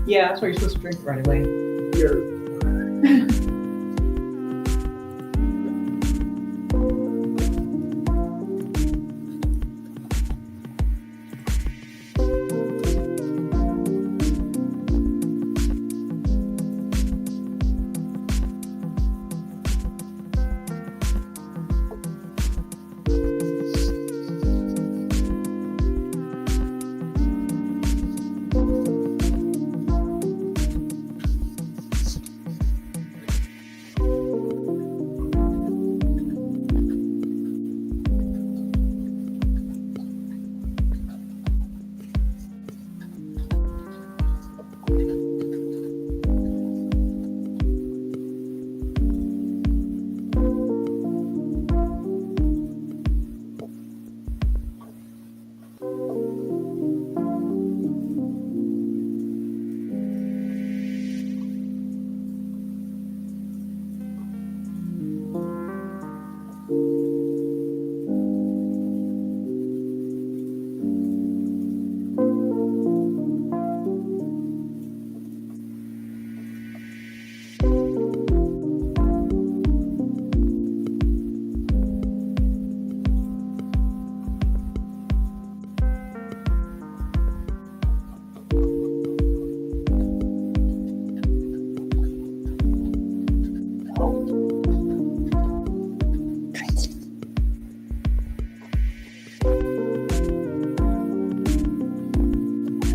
Yeah, that's why you're supposed to drink it right away.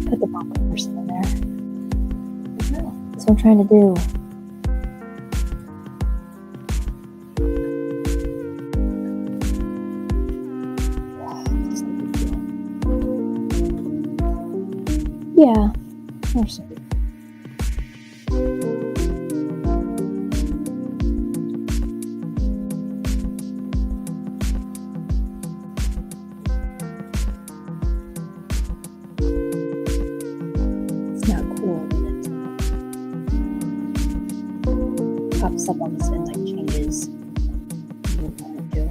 Put the bumper person in there. That's what I'm trying to do. Yeah, there's some. It's not cool when it pops up on this and like changes. You don't want it to.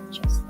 Just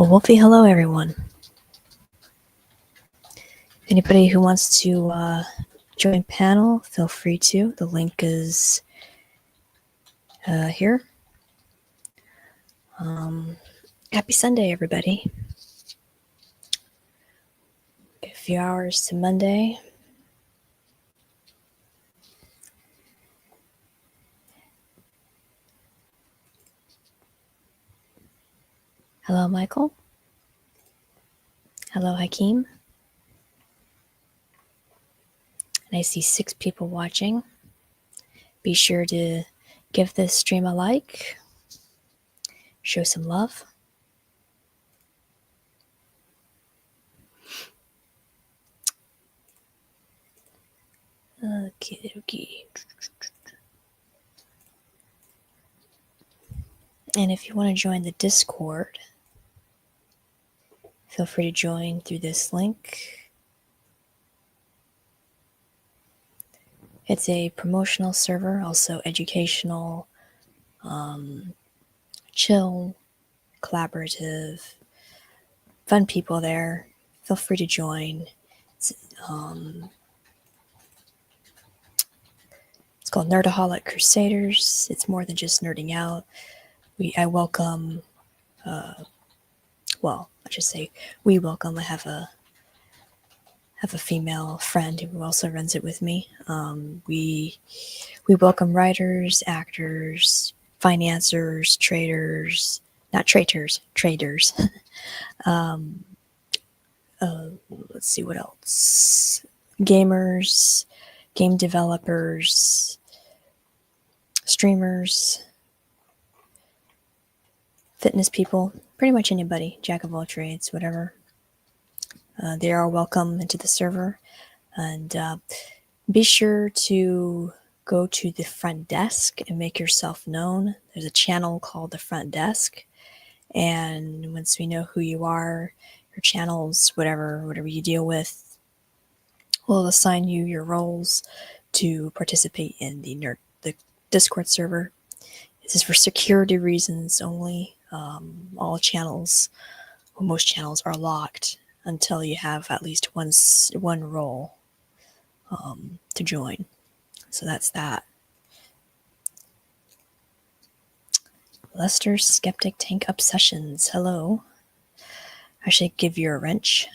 Well, Wolfie, hello everyone. Anybody who wants to join panel, feel free to. The link is here. Happy Sunday, everybody. A few hours to Monday. Hello, Michael. Hello, Hakeem. And I see 6 people watching. Be sure to give this stream a like. Show some love. Okay. And if you want to join the Discord, feel free to join through this link. It's a promotional server, also educational, chill, collaborative, fun people there. Feel free to join. It's called Nerdaholic Crusaders. It's more than just nerding out. I welcome, well, I should say we welcome. I have a female friend who also runs it with me. We welcome writers, actors, financiers, traders, not traitors, traders. Let's see what else. Gamers, game developers, streamers, fitness people, pretty much anybody, jack of all trades, whatever. They are welcome into the server. And be sure to go to the front desk and make yourself known. There's a channel called the front desk. And once we know who you are, your channels, whatever you deal with, we'll assign you your roles to participate in the Discord server. This is for security reasons only. All channels, well, most channels are locked until you have at least one role to join. So that's that. Lester Skeptic Tank Obsessions. Hello. I should give you a wrench.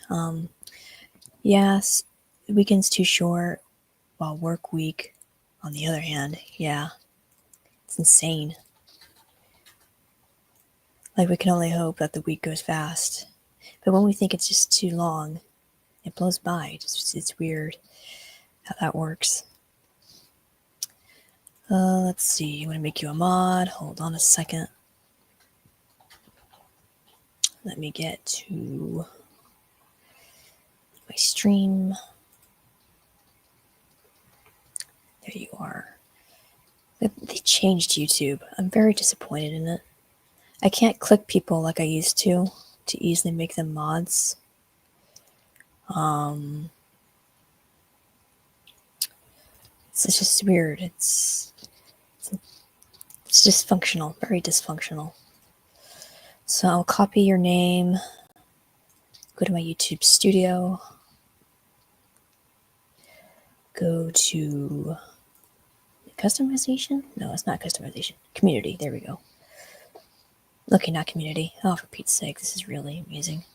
Yes, the weekend's too short, while work week, on the other hand, yeah, it's insane. Like, we can only hope that the week goes fast. But when we think it's just too long, it blows by. It's weird how that works. Let's see. I'm going to make you a mod. Hold on a second. Let me get to my stream. There you are. They changed YouTube. I'm very disappointed in it. I can't click people like I used to easily make them mods. It's just weird. It's dysfunctional, very dysfunctional. So I'll copy your name, go to my YouTube studio, go to customization? No, it's not customization. Community, there we go. Okay, not community. Oh, for Pete's sake, this is really amazing.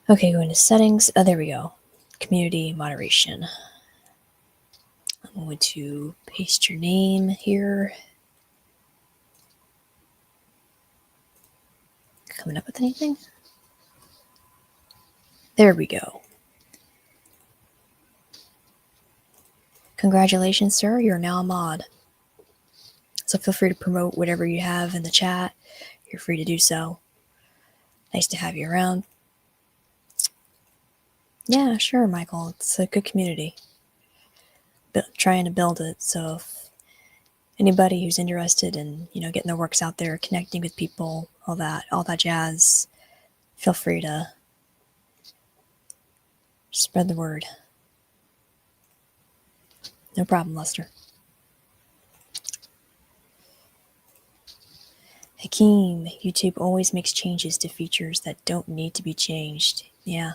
Okay, go into settings. Oh, there we go. Community moderation. I'm going to paste your name here. Coming up with anything? There we go. Congratulations, sir. You're now a mod. So feel free to promote whatever you have in the chat. You're free to do so. Nice to have you around. Yeah, sure, Michael. It's a good community. Trying to build it. So if anybody who's interested in, getting their works out there, connecting with people, all that jazz, feel free to spread the word. No problem, Lester. Hakeem, YouTube always makes changes to features that don't need to be changed. Yeah,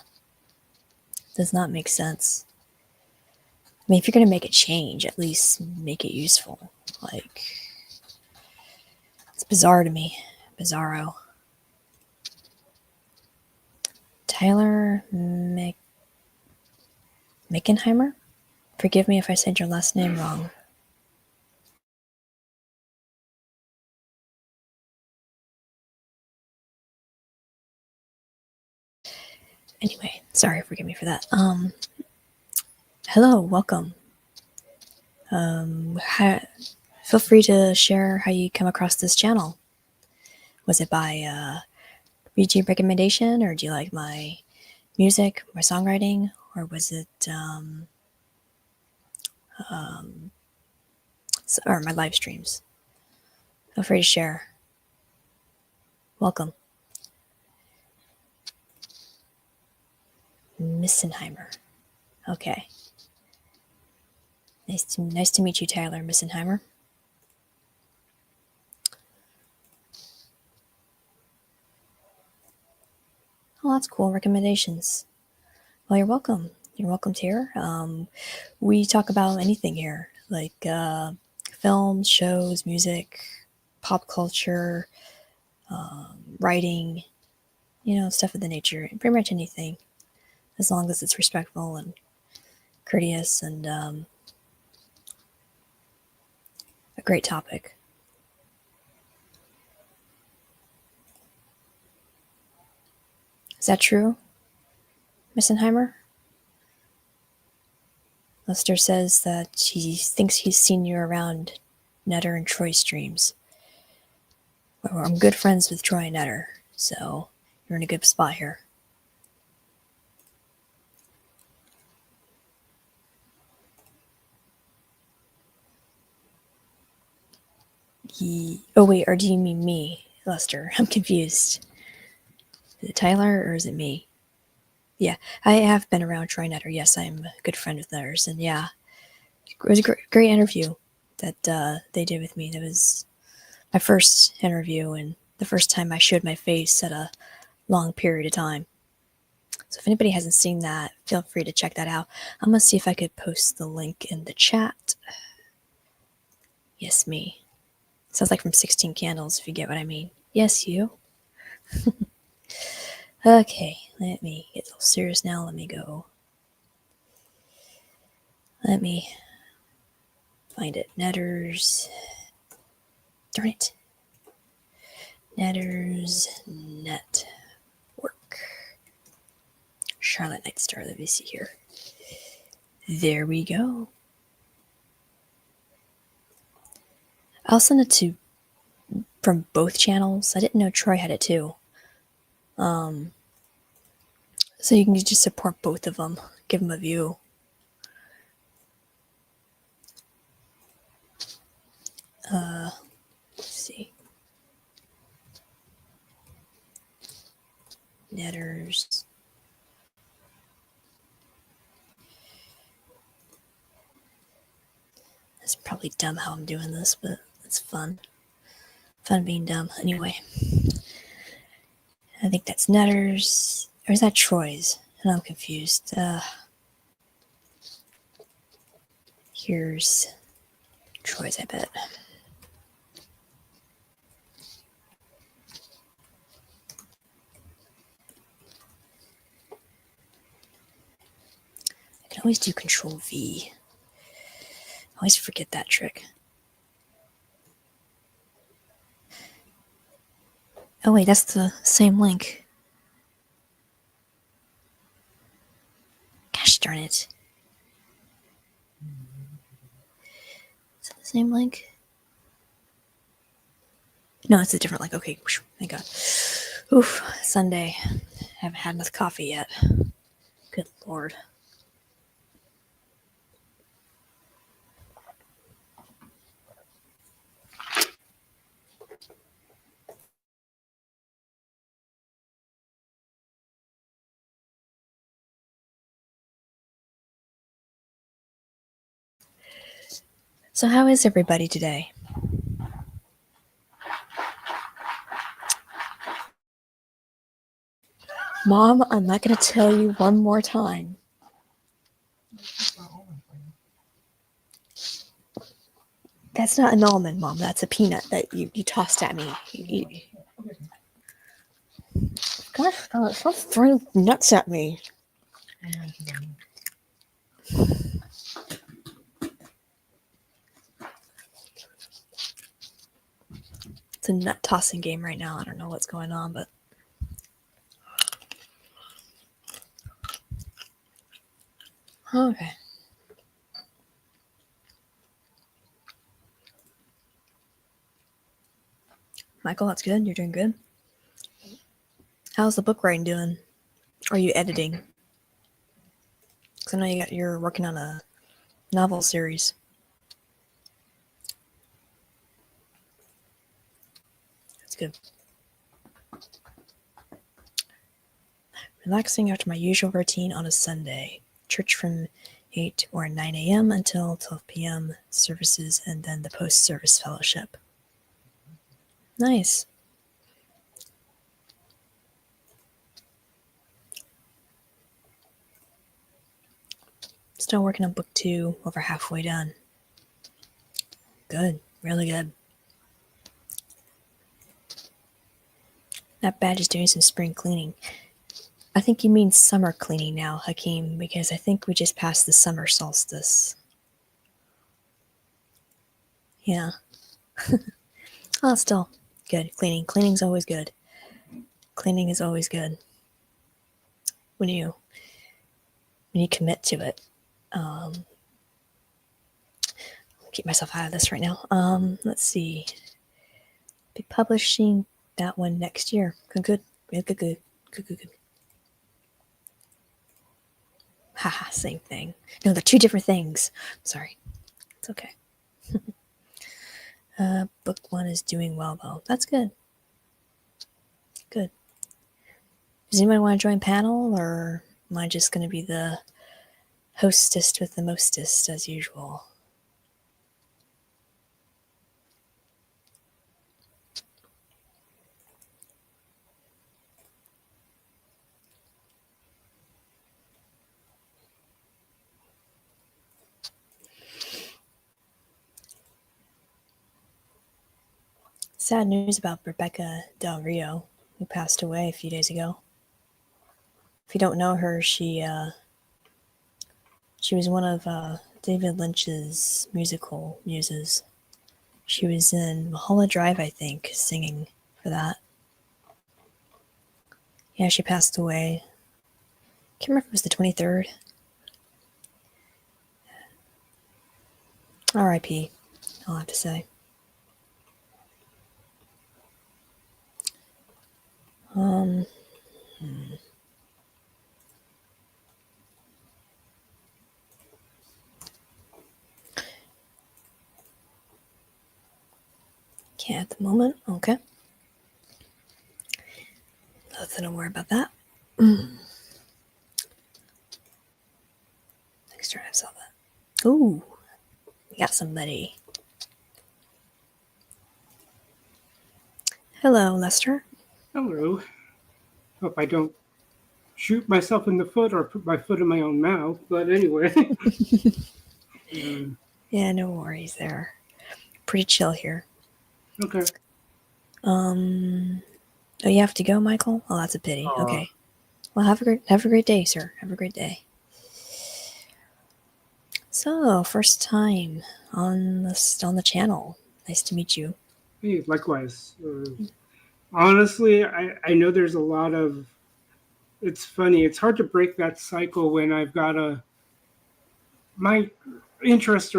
does not make sense. I mean, if you're going to make a change, at least make it useful. Like, it's bizarre to me. Bizarro. Tyler Mickenheimer? Forgive me if I said your last name wrong. Anyway, sorry, forgive me for that. Hello, welcome. Feel free to share how you come across this channel. Was it by YouTube recommendation, or do you like my music, my songwriting, or was it or my live streams? Feel free to share. Welcome. Missenheimer. Okay. Nice to meet you, Tyler Missenheimer. Oh, that's cool. Recommendations. Well, you're welcome. You're welcome here. We talk about anything here, like films, shows, music, pop culture, writing, stuff of the nature. Pretty much anything, as long as it's respectful and courteous and a great topic. Is that true, Missenheimer? Lester says that he thinks he's seen you around Netter and Troy streams. Well, I'm good friends with Troy and Netter, so you're in a good spot here. Oh wait, or do you mean me, Lester? I'm confused. Is it Tyler or is it me? Yeah, I have been around Troy Netter. Yes, I'm a good friend of theirs, and yeah, it was a great interview that they did with me. That was my first interview and the first time I showed my face at a long period of time. So if anybody hasn't seen that, feel free to check that out. I'm going to see if I could post the link in the chat. Yes, me. Sounds like from 16 Candles, if you get what I mean. Yes, you. Okay, let me get a little serious now. Let me go. Let me find it. Netters. Darn it. Netters Network. Charlotte Nightstar, let me see here. There we go. I'll send it to from both channels. I didn't know Troy had it too. So you can just support both of them. Give them a view. Let's see. Netters. It's probably dumb how I'm doing this, but it's fun. Fun being dumb. Anyway. I think that's Netters. Or is that Troy's? And I'm confused. Here's Troy's, I bet. I can always do Control V. I always forget that trick. Oh wait, that's the same link. Gosh darn it. Is it the same link? No, it's a different link. Okay, thank God. Oof, Sunday. I haven't had enough coffee yet. Good Lord. So how is everybody today? Mom, I'm not going to tell you one more time. That's not an almond, Mom. That's a peanut that you tossed at me. Gosh, stop throwing nuts at me. It's a nut tossing game right now. I don't know what's going on, but okay. Michael, that's good. You're doing good. How's the book writing doing? Are you editing? Because I know you're working on a novel series. That's good. Relaxing after my usual routine on a Sunday. Church from 8 or 9 a.m. until 12 p.m. services, and then the post-service fellowship. Nice. Still working on book 2, over halfway done. Good, really good. That badge is doing some spring cleaning. I think you mean summer cleaning now, Hakeem, because I think we just passed the summer solstice. Yeah. Oh, still good. Cleaning's always good. Cleaning is always good. When you commit to it. Keep myself out of this right now. Let's see. Be publishing that one next year. Good. Haha, same thing. No, they're two different things. Sorry. It's okay. Book 1 is doing well, though. That's good. Good. Does anybody want to join panel, or am I just going to be the hostess with the mostest, as usual? Sad news about Rebecca Del Rio, who passed away a few days ago. If you don't know her, she was one of David Lynch's musical muses. She was in Mulholland Drive, I think, singing for that. Yeah, she passed away. Can't remember if it was the 23rd. R.I.P. I'll have to say. Can't at the moment. Okay. Nothing to worry about that. Next turn I saw that. Ooh, we got somebody. Hello, Lester. Hello. Hope I don't shoot myself in the foot or put my foot in my own mouth, but anyway. Yeah, no worries there. Pretty chill here. Okay. Oh, you have to go, Michael? Oh, that's a pity. Okay. Well, have a great day, sir. Have a great day. So, first time on the channel. Nice to meet you. Hey, likewise. Honestly, I know there's a lot of. It's funny. It's hard to break that cycle when I've got my interests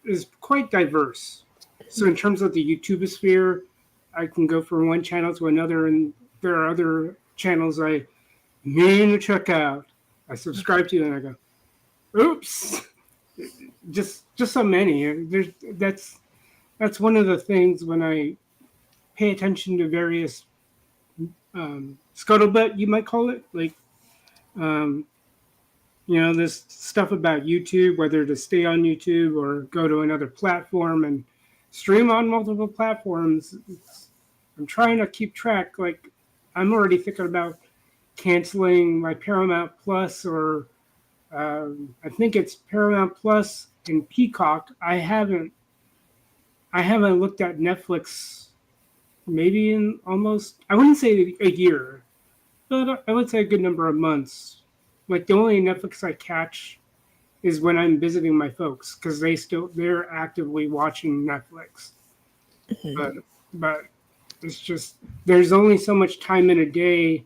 is quite diverse. So in terms of the YouTube sphere, I can go from one channel to another, and there are other channels I mean to check out. I subscribe to, and I go, "Oops." Just so many. That's one of the things when I pay attention to various scuttlebutt, you might call it, like this stuff about YouTube, whether to stay on YouTube or go to another platform and stream on multiple platforms. I'm trying to keep track. Like, I'm already thinking about canceling my Paramount Plus, or I think it's Paramount Plus and Peacock. I haven't looked at Netflix maybe in almost, I wouldn't say a year, but I would say a good number of months. Like the only Netflix I catch is when I'm visiting my folks, because they're actively watching Netflix. Mhm. But it's just, there's only so much time in a day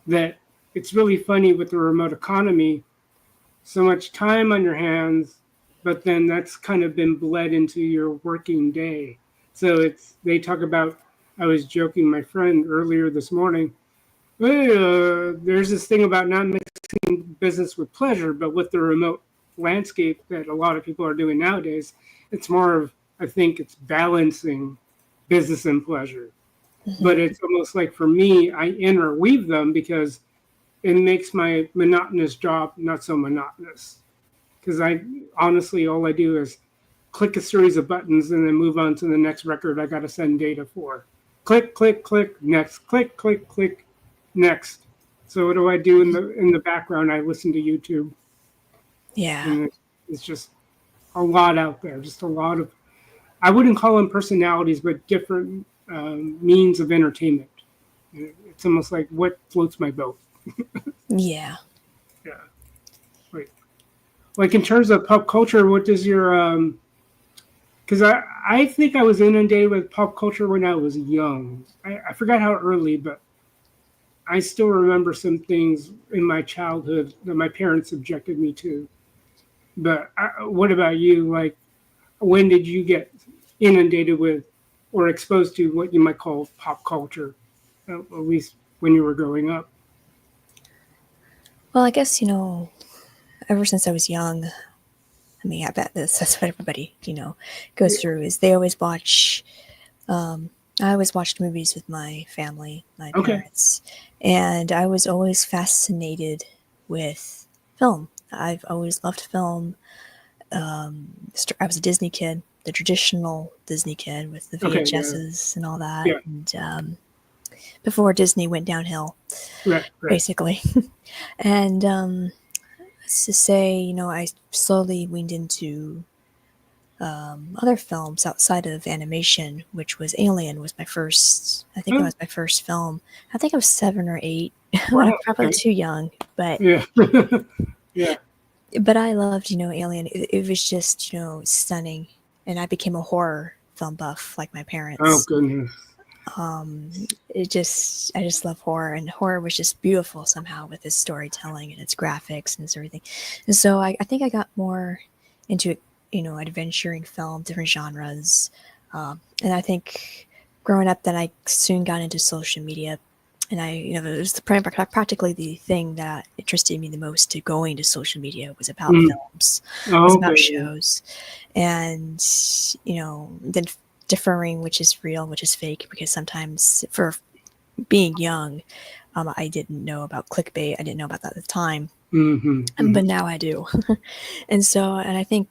that it's really funny with the remote economy. So much time on your hands, but then that's kind of been bled into your working day. So they talk about, I was joking my friend earlier this morning, hey, there's this thing about not mixing business with pleasure, but with the remote landscape that a lot of people are doing nowadays, it's more of, I think it's balancing business and pleasure. But it's almost like for me, I interweave them because it makes my monotonous job not so monotonous. Because honestly, all I do is click a series of buttons and then move on to the next record I got to send data for. Click, click, click, next. Click, click, click, next. So what do I do in the background? I listen to YouTube, Yeah. and it's just a lot out there. Just a lot of, I wouldn't call them personalities, but different means of entertainment. It's almost like what floats my boat. Yeah. Yeah. Like in terms of pop culture, what does your because I think I was inundated with pop culture when I was young. I forgot how early, but I still remember some things in my childhood that my parents subjected me to. But what about you? Like, when did you get inundated with or exposed to what you might call pop culture, at least when you were growing up? Well, I guess, ever since I was young, I mean, I bet that's what everybody, goes through is they always watch. I always watched movies with my family, my Okay. parents, and I was always fascinated with film. I've always loved film. I was a Disney kid, the traditional Disney kid with the Okay. Yeah. VHSs and all that. Yeah. And before Disney went downhill, Right. Right. basically. And let's just say, I slowly weaned into other films outside of animation, which was Alien was my first. I think it Oh, was my first film. I think I was 7 or 8. When I wow. was probably Okay. too young, but Yeah. Yeah. I loved Alien. It was just stunning, and I became a horror film buff like my Oh parents. goodness. I just love horror, and horror was just beautiful somehow with its storytelling and its graphics and its everything. And so I think I got more into adventuring film, different genres, and I think growing up, then I soon got into social media, and it was practically the thing that interested me the most to going to social media was about Mm. films, was Oh, about okay. shows, and then differing which is real, which is fake, because sometimes for being young, I didn't know about clickbait. I didn't know about that at the time, Mm-hmm. but now I do. And I think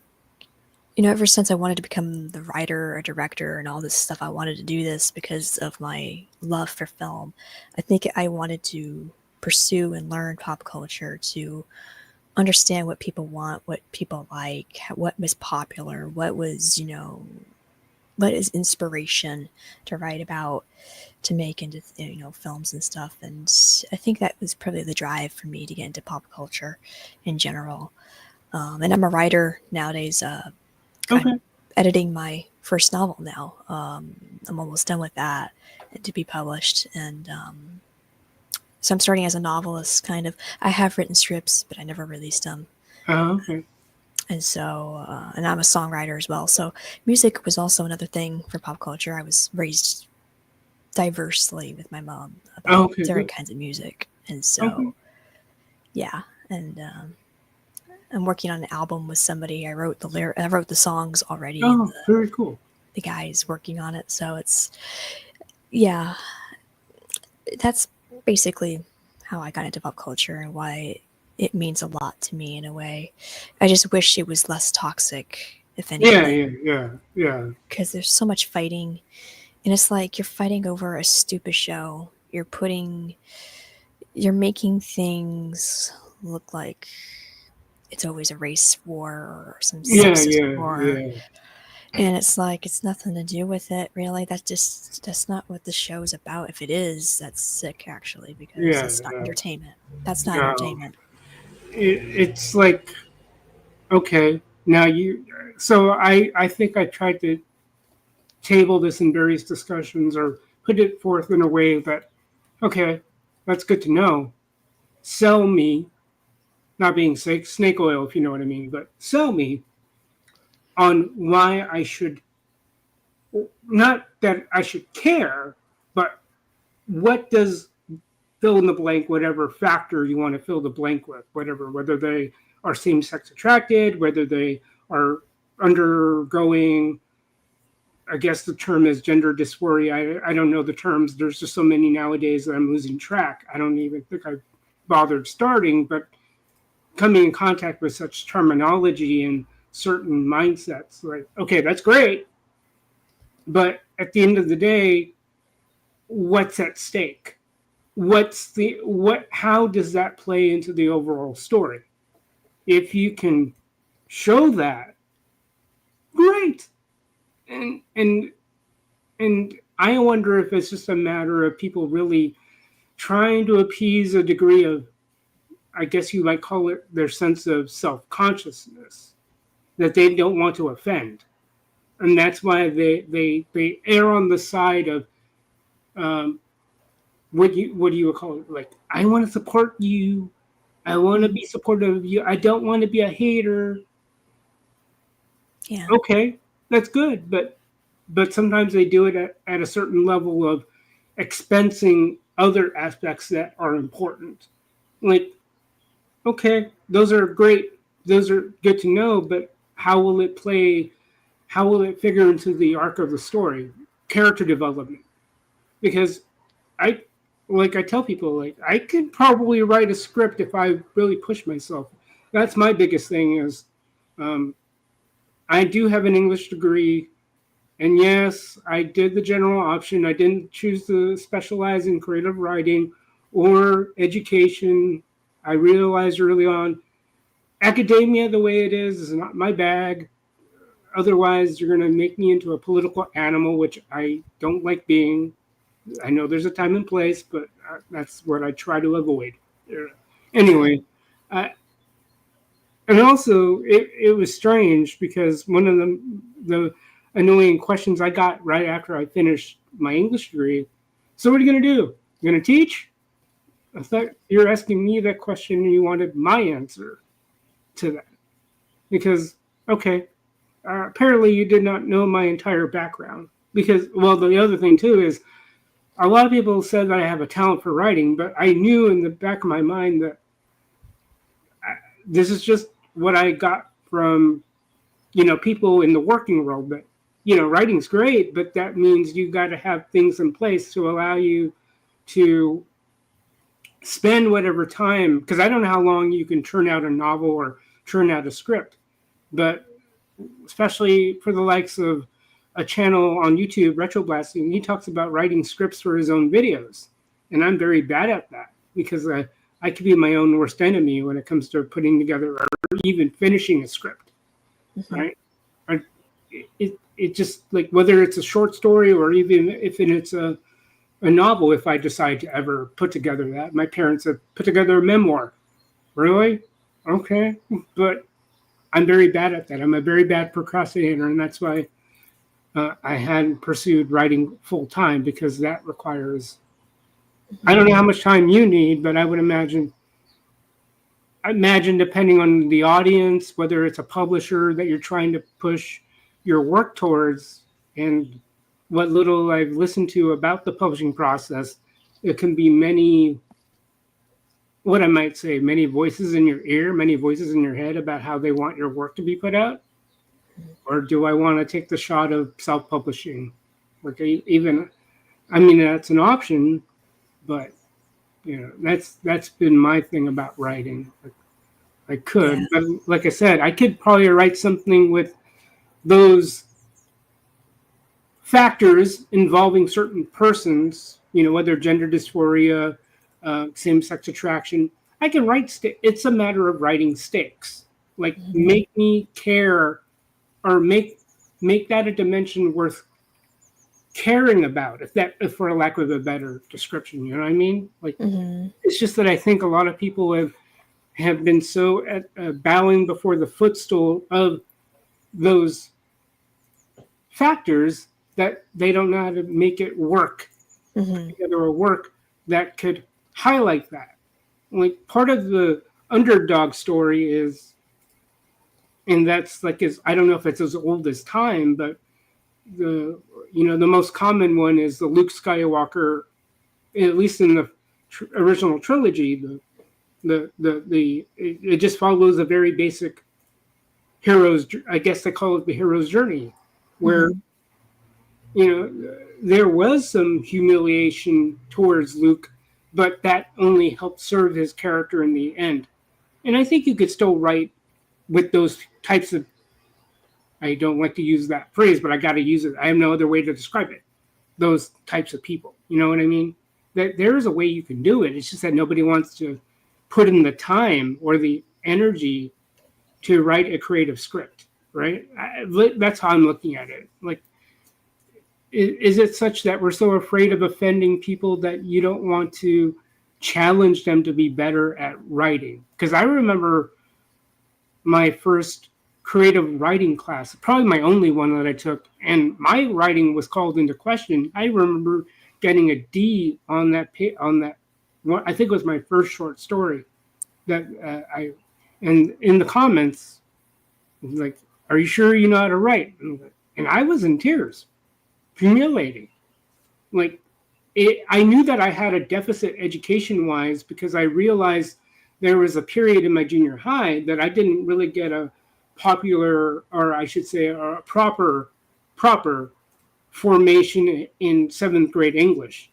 ever since I wanted to become the writer or director and all this stuff, I wanted to do this because of my love for film. I think I wanted to pursue and learn pop culture to understand what people want, what people like, what was popular, what was, what is inspiration to write about, to make into films and stuff. And I think that was probably the drive for me to get into pop culture in general. And I'm a writer nowadays. Okay. I'm editing my first novel now. I'm almost done with that to be published, and so I'm starting as a novelist. Kind of, I have written scripts, but I never released them. Oh, okay. And so, and I'm a songwriter as well. So music was also another thing for pop culture. I was raised diversely with my mom Oh, about okay. different Good. kinds of music. And Okay. so, yeah. And I'm working on an album with somebody. I wrote the songs already, and Oh, very cool. the guy is working on it. So yeah, that's basically how I got into pop culture and why it means a lot to me in a way. I just wish it was less toxic, if Yeah. anything, Yeah. because there's so much fighting, and it's like you're fighting over a stupid show. You're putting you're making things look like it's always a race war or some Yeah, sexist yeah, war. yeah, And it's like it's nothing to do with it, really. That's not what the show's about. If it is, that's sick actually, because yeah. that's not entertainment. That's not No, entertainment. it's like, okay, now you. So I think I tried to table this in various discussions or put it forth in a way that, okay, that's good to know. Sell me, not being snake oil, if you know what I mean, but sell me on why I should, not that I should care, but what does fill in the blank, whatever factor you want to fill the blank with, whatever, whether they are same sex attracted, whether they are undergoing, I guess the term is gender dysphoria. I don't know the terms. There's just so many nowadays that I'm losing track. I don't even think I've bothered starting, but coming in contact with such terminology and certain mindsets, like, okay, that's great. But at the end of the day, what's at stake? How does that play into the overall story? If you can show that, great. And I wonder if it's just a matter of people really trying to appease a degree of, I guess you might call it, their sense of self-consciousness, that they don't want to offend. And that's why they err on the side of, what do you call it? Like, I want to support you. I want to be supportive of you. I don't want to be a hater. Yeah. Okay, that's good, but sometimes they do it at a certain level of expensing other aspects that are important. Like, okay, those are great, those are good to know, but how will it play? How will it figure into the arc of the story? Character development. Because I, like I tell people, like, I could probably write a script if I really push myself. That's my biggest thing is, I do have an English degree. And yes, I did the general option. I didn't choose to specialize in creative writing or education. I realized early on, academia, the way it is not my bag. Otherwise, you're going to make me into a political animal, which I don't like being. I know there's a time and place, but that's what I try to avoid. Anyway, and also it was strange because one of the annoying questions I got right after I finished my English degree. So what are you going to do? You're going to teach? I thought you're asking me that question and you wanted my answer to that. Because, okay, apparently you did not know my entire background. Because, well, the other thing too is a lot of people said that I have a talent for writing, but I knew in the back of my mind that this is just what I got from, people in the working world. But, writing's great, but that means you got to have things in place to allow you to spend whatever time, because I don't know how long you can turn out a novel or turn out a script, but especially for the likes of a channel on YouTube, Retroblasting, he talks about writing scripts for his own videos. And I'm very bad at that because I could be my own worst enemy when it comes to putting together or even finishing a script, right? It just, like, whether it's a short story or even if it's a novel, if I decide to ever put together that. My parents have put together a memoir. Really? Okay. But I'm very bad at that. I'm a very bad procrastinator, and that's why I hadn't pursued writing full time, because that requires, I don't know how much time you need, but I would imagine depending on the audience, whether it's a publisher that you're trying to push your work towards, and what little I've listened to about the publishing process, it can be many voices in your ear, many voices in your head about how they want your work to be put out. Or do I want to take the shot of self-publishing? Like, that's an option, but that's been my thing about writing. I could, Yeah. but like I said, I could probably write something with those factors involving certain persons, whether gender dysphoria same-sex attraction. I can write. It's a matter of writing stakes. Like make me care, or make that a dimension worth caring about. If for lack of a better description, you know what I mean? Like it's just that I think a lot of people have been so bowing before the footstool of those factors that they don't know how to make it work together, or work that could highlight that. Like part of the underdog story is, and that's like, I don't know if it's as old as time, but the most common one is the Luke Skywalker, at least in the original trilogy. It just follows a very basic hero's, I guess they call it the hero's journey, where there was some humiliation towards Luke, but that only helped serve his character in the end. And I think you could still write with those types of, I don't like to use that phrase, but I got to use it. I have no other way to describe it. Those types of people, you know what I mean? That there is a way you can do it. It's just that nobody wants to put in the time or the energy to write a creative script, right? That's how I'm looking at it. Like, is it such that we're so afraid of offending people that you don't want to challenge them to be better at writing? Because I remember my first creative writing class, probably my only one that I took, and my writing was called into question. I remember getting a D on that one. I think it was my first short story that and in the comments, like, "Are you sure you know how to write?" And I was in tears, humiliating. Like, I knew that I had a deficit education-wise because I realized there was a period in my junior high that I didn't really get a popular, or I should say, a proper formation in 7th grade English.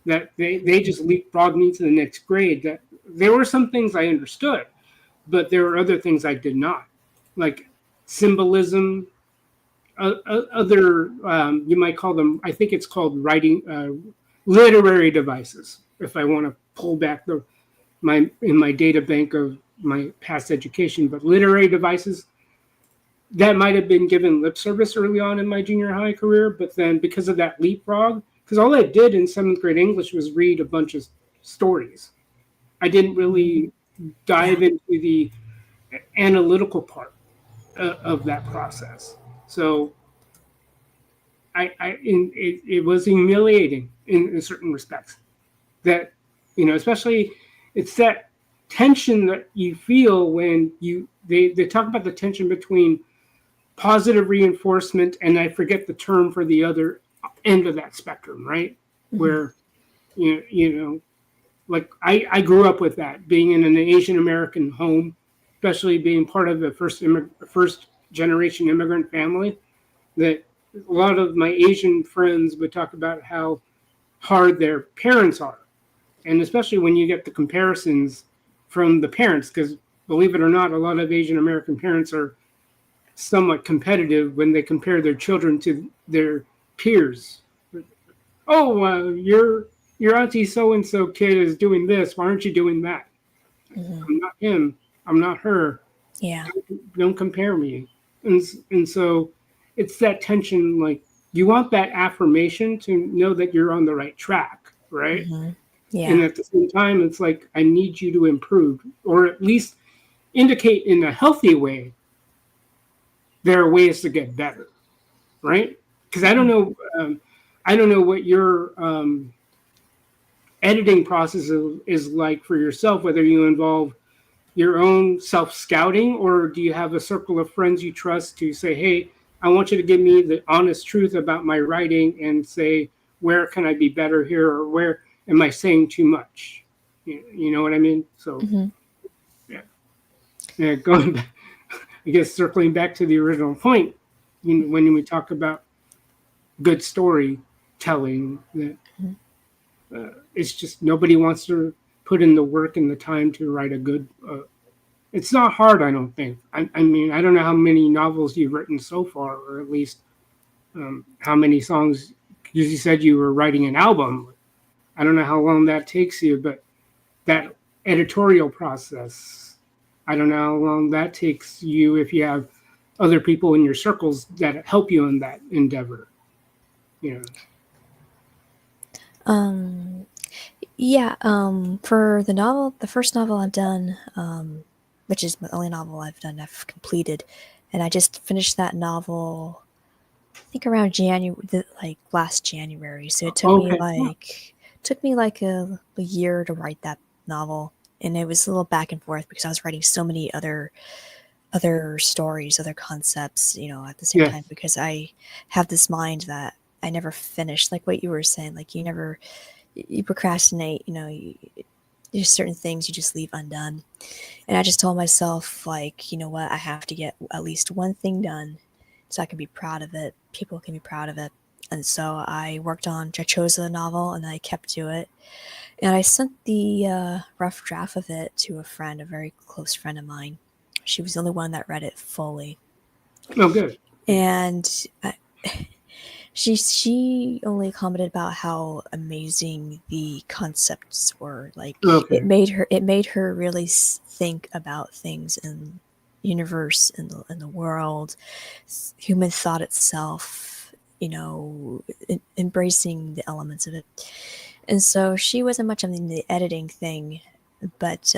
That they just leapfrogged me to the next grade. That there were some things I understood, but there were other things I did not, like symbolism, other you might call them. I think it's called writing, literary devices. If I want to pull back in my data bank of my past education, but literary devices that might have been given lip service early on in my junior high career, but then because of that leapfrog, because all I did in 7th grade English was read a bunch of stories. I didn't really dive into the analytical part of that process. So it was humiliating in certain respects. That, especially it's that tension that you feel when they talk about the tension between positive reinforcement, and I forget the term for the other end of that spectrum, right? Where, like I grew up with that, being in an Asian American home, especially being part of the first generation immigrant family, that a lot of my Asian friends would talk about how hard their parents are. And especially when you get the comparisons from the parents, because believe it or not, a lot of Asian American parents are somewhat competitive when they compare their children to their peers. Oh, your auntie so-and-so kid is doing this. Why aren't you doing that? I'm not him. I'm not her. Yeah. Don't compare me. And so it's that tension, like you want that affirmation to know that you're on the right track, right? Yeah. And at the same time, it's like, I need you to improve, or at least indicate in a healthy way there are ways to get better, right? Because I don't know what your editing process is like for yourself, whether you involve your own self-scouting, or do you have a circle of friends you trust to say, hey, I want you to give me the honest truth about my writing and say, where can I be better here, or where am I saying too much? You know what I mean? So, yeah, going back, I guess circling back to the original point, when we talk about good storytelling, that it's just nobody wants to put in the work and the time to write a good. It's not hard, I don't think. I mean, I don't know how many novels you've written so far, or at least how many songs. Because you said you were writing an album. I don't know how long that takes you, but that editorial process. I don't know how long that takes you if you have other people in your circles that help you in that endeavor. You know. Yeah, for the novel, the first novel I've done, which is the only novel I've completed, and I just finished that novel, I think around January, like last January. So it Okay. took me like a year to write that novel, and it was a little back and forth because I was writing so many other stories, other concepts, at the same time Yes. because I have this mind that I never finish, like what you were saying, like you procrastinate, there's certain things you just leave undone. And I just told myself, like, you know what, I have to get at least one thing done so I can be proud of it. People can be proud of it. And so I chose a novel and I kept to it. And I sent the rough draft of it to a friend, a very close friend of mine. She was the only one that read it fully. Oh, good. And she only commented about how amazing the concepts were. Like Okay. it made her really think about things in universe, in the world, human thought itself. Embracing the elements of it. And so she wasn't much on the editing thing, but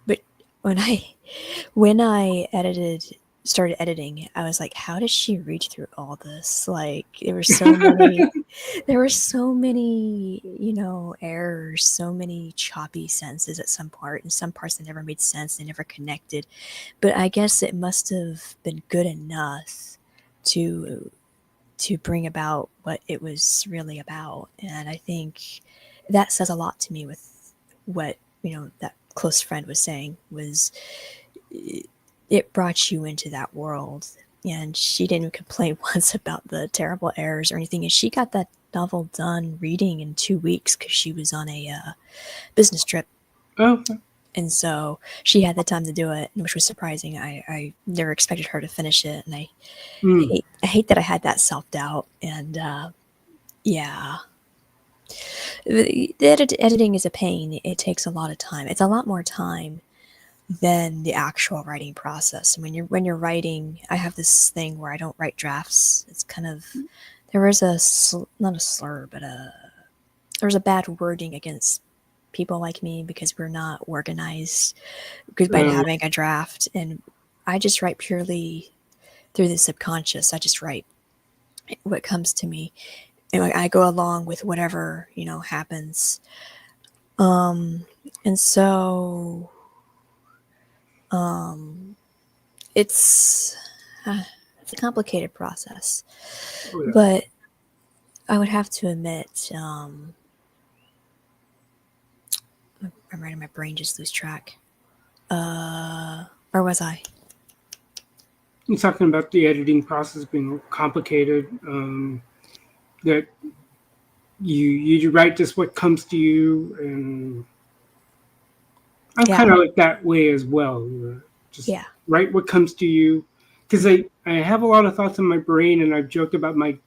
but when I started editing, I was like, how did she read through all this? Like there were so many, errors, so many choppy sentences at some part, and some parts that never made sense, they never connected. But I guess it must have been good enough to bring about what it was really about. And I think that says a lot to me with what, that close friend was saying was it brought you into that world. And she didn't complain once about the terrible errors or anything. And she got that novel done reading in 2 weeks because she was on a business trip. Okay. And so she had the time to do it, which was surprising. I never expected her to finish it. And I hate that I had that self-doubt. And yeah. The editing is a pain. It takes a lot of time. It's a lot more time than the actual writing process. And when you're writing, I have this thing where I don't write drafts. It's kind of there was not a slur, but there was a bad wording against people like me because we're not organized because by having a draft. And I just write purely through the subconscious. I just write what comes to me, and I go along with whatever happens. And so it's a complicated process, Oh, yeah. but I would have to admit, I'm writing my brain just lose track. Where was I? You're talking about the editing process being complicated. That you write just what comes to you, and I'm kind of like that way as well. Just write what comes to you, because I have a lot of thoughts in my brain, and I've joked about my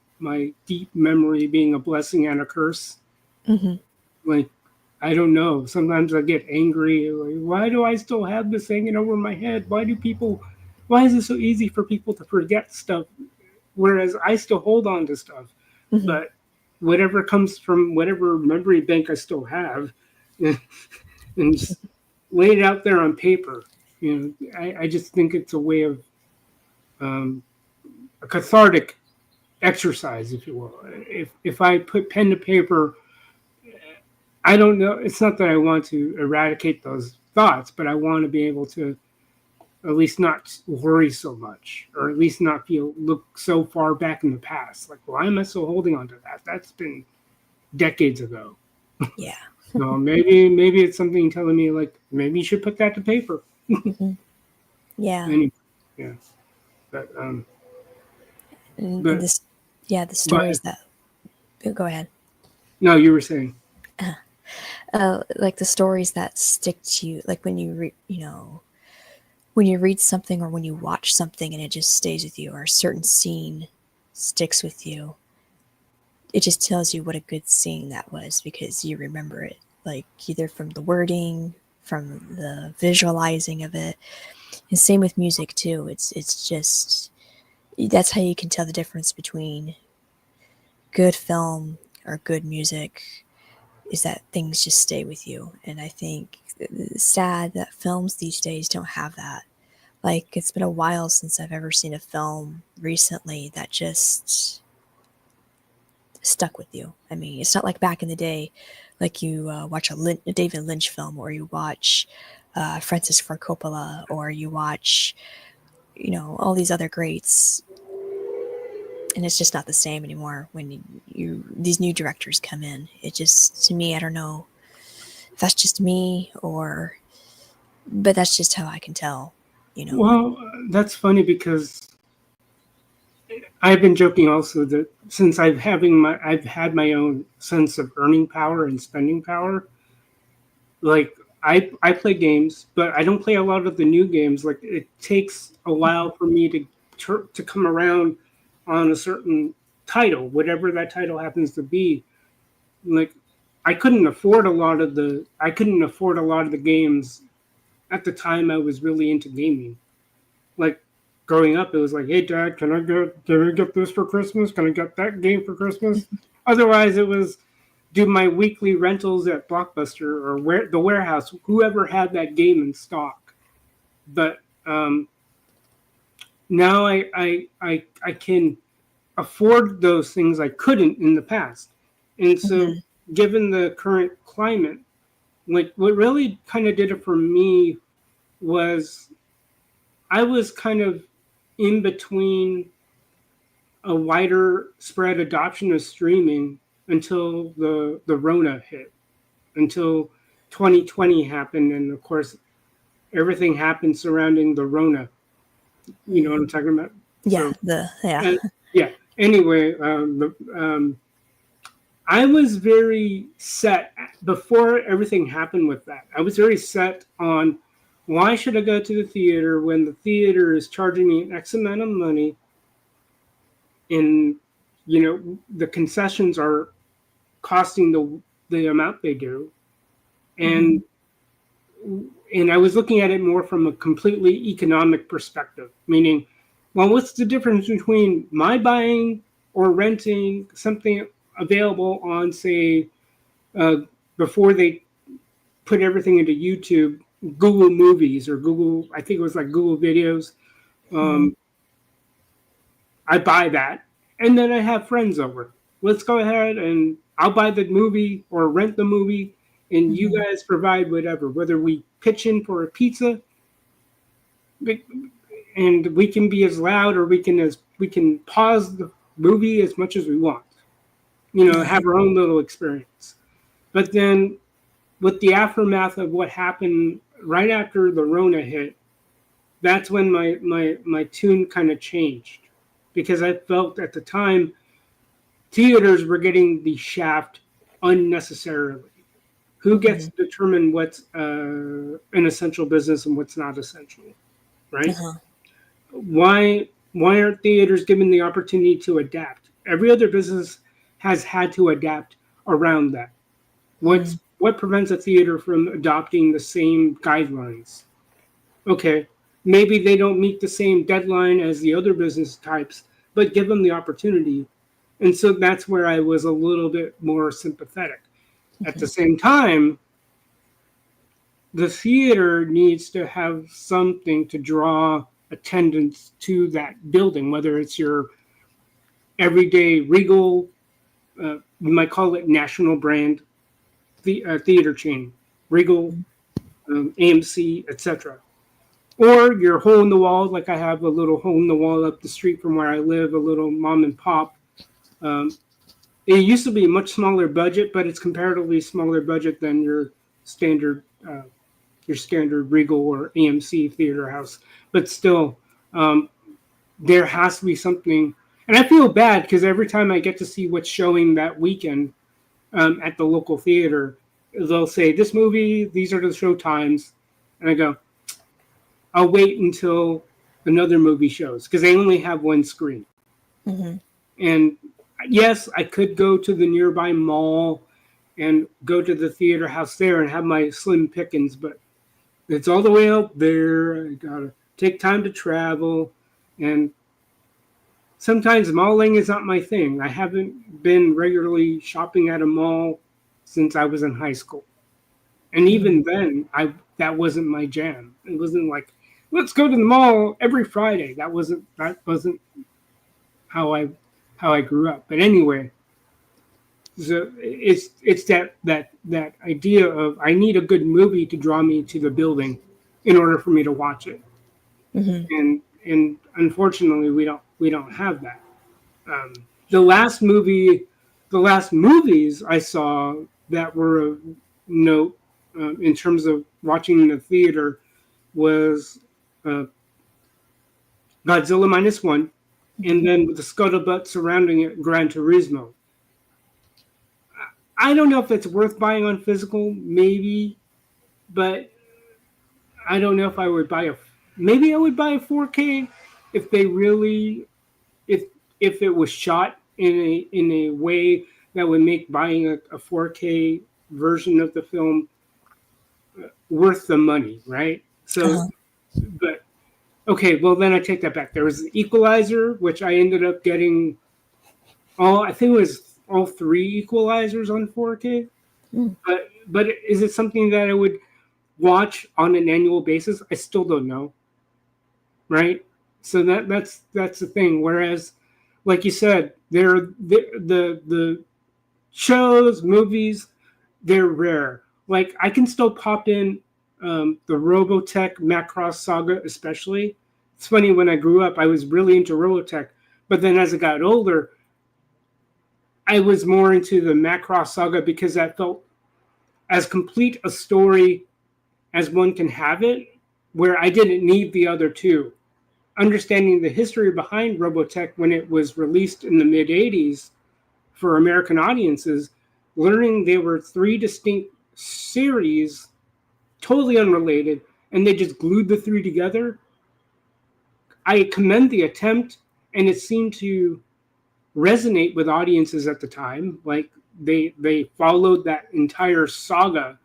deep memory being a blessing and a curse. Mm-hmm. Like, I don't know. Sometimes I get angry. Like, why do I still have this hanging over my head? Why is it so easy for people to forget stuff, whereas I still hold on to stuff? Mm-hmm. But whatever comes from whatever memory bank I still have, and just lay it out there on paper. I just think it's a way of a cathartic exercise, if you will. If I put pen to paper, I don't know. It's not that I want to eradicate those thoughts, but I want to be able to at least not worry so much, or at least not look so far back in the past. Like, why am I still holding on to that? That's been decades ago. Yeah. So maybe it's something telling me, like, maybe you should put that to paper. Mm-hmm. Yeah. Anyway, yeah. But the stories that. Go ahead. No, you were saying. Like the stories that stick to you, like when you when you read something or when you watch something and it just stays with you, or a certain scene sticks with you. It just tells you what a good scene that was because you remember it. like either from the wording, from the visualizing of it. And same with music too. It's just that's how you can tell the difference between good film or good music, is that things just stay with you. And I think it's sad that films these days don't have that. Like, it's been a while since I've ever seen a film recently that just stuck with you. I mean, it's not like back in the day, like you watch a David Lynch film, or you watch Francis Ford Coppola, or you watch, all these other greats, and it's just not the same anymore when these new directors come in. It just, to me, I don't know if that's just me, but that's just how I can tell. Well, that's funny because I've been joking also that since I've had my own sense of earning power and spending power. Like I play games, but I don't play a lot of the new games. Like it takes a while for me to come around on a certain title, whatever that title happens to be. Like I couldn't afford a lot of the games at the time I was really into gaming. Like growing up, it was like, hey Dad, can I get this for Christmas? Can I get that game for Christmas? Otherwise, it was do my weekly rentals at Blockbuster or the warehouse, whoever had that game in stock. But now I can afford those things I couldn't in the past. And so given the current climate, like what really kind of did it for me was I was kind of in between a wider spread adoption of streaming until the Rona hit, until 2020 happened, and of course everything happened surrounding the Rona. You know what I'm talking about? Yeah, yeah. Anyway, I was very set before everything happened with that. I was very set on why should I go to the theater when the theater is charging me an X amount of money, and the concessions are costing the amount they do, and I was looking at it more from a completely economic perspective, meaning, well, what's the difference between my buying or renting something available on, say, before they put everything into YouTube, Google Movies or Google, I think it was like Google Videos. I buy that, and then I have friends over. Let's go ahead and I'll buy the movie or rent the movie, and you guys provide whatever, whether we pitch in for a pizza, and we can be as loud or we can pause the movie as much as we want. Have our own little experience. But then with the aftermath of what happened right after the Rona hit, that's when my tune kind of changed, because I felt at the time theaters were getting the shaft unnecessarily. Who gets to determine what's an essential business and what's not essential, right? Why aren't theaters given the opportunity to adapt? Every other business has had to adapt around that. What prevents a theater from adopting the same guidelines? Okay, maybe they don't meet the same deadline as the other business types, but give them the opportunity. And so that's where I was a little bit more sympathetic. At the same time, the theater needs to have something to draw attendance to that building, whether it's your everyday Regal, you might call it national brand theater chain, Regal, AMC, etc. Or your hole in the wall, like I have a little hole in the wall up the street from where I live, a little mom and pop. It used to be a much smaller budget, but it's comparatively smaller budget than your standard Regal or AMC theater house. But still, there has to be something. And I feel bad because every time I get to see what's showing that weekend at the local theater, they'll say, this movie, these are the show times. And I go, I'll wait until another movie shows, because they only have one screen. And yes, I could go to the nearby mall and go to the theater house there and have my slim pickings, but it's all the way out there. I gotta take time to travel, and sometimes malling is not my thing. I haven't been regularly shopping at a mall since I was in high school. And even then, that wasn't my jam. It wasn't like, let's go to the mall every Friday. That wasn't how I grew up. But anyway, so it's that idea of I need a good movie to draw me to the building in order for me to watch it. And unfortunately we don't have that. The last movies I saw that were of note in terms of watching in the theater was Godzilla minus one, and then with the scuttlebutt surrounding it, Gran Turismo. I don't know if it's worth buying on physical, maybe, but I don't know if I would buy maybe I would buy a 4K if they really, if it was shot in a way that would make buying a 4K version of the film worth the money, right? So, but okay, well then I take that back. There was the Equalizer, which I ended up getting I think it was all 3 Equalizers on 4K. But is it something that I would watch on an annual basis? I still don't know, right? So that's the thing. Whereas, like you said, the shows, movies, they're rare. Like I can still pop in the Robotech Macross saga, especially. It's funny, when I grew up, I was really into Robotech, but then as I got older, I was more into the Macross saga because that felt as complete a story as one can have it, where I didn't need the other two. Understanding the history behind Robotech when it was released in the mid-'80s for American audiences, learning there were 3 distinct series, totally unrelated, and they just glued the 3 together. I commend the attempt, and it seemed to resonate with audiences at the time. Like they followed that entire saga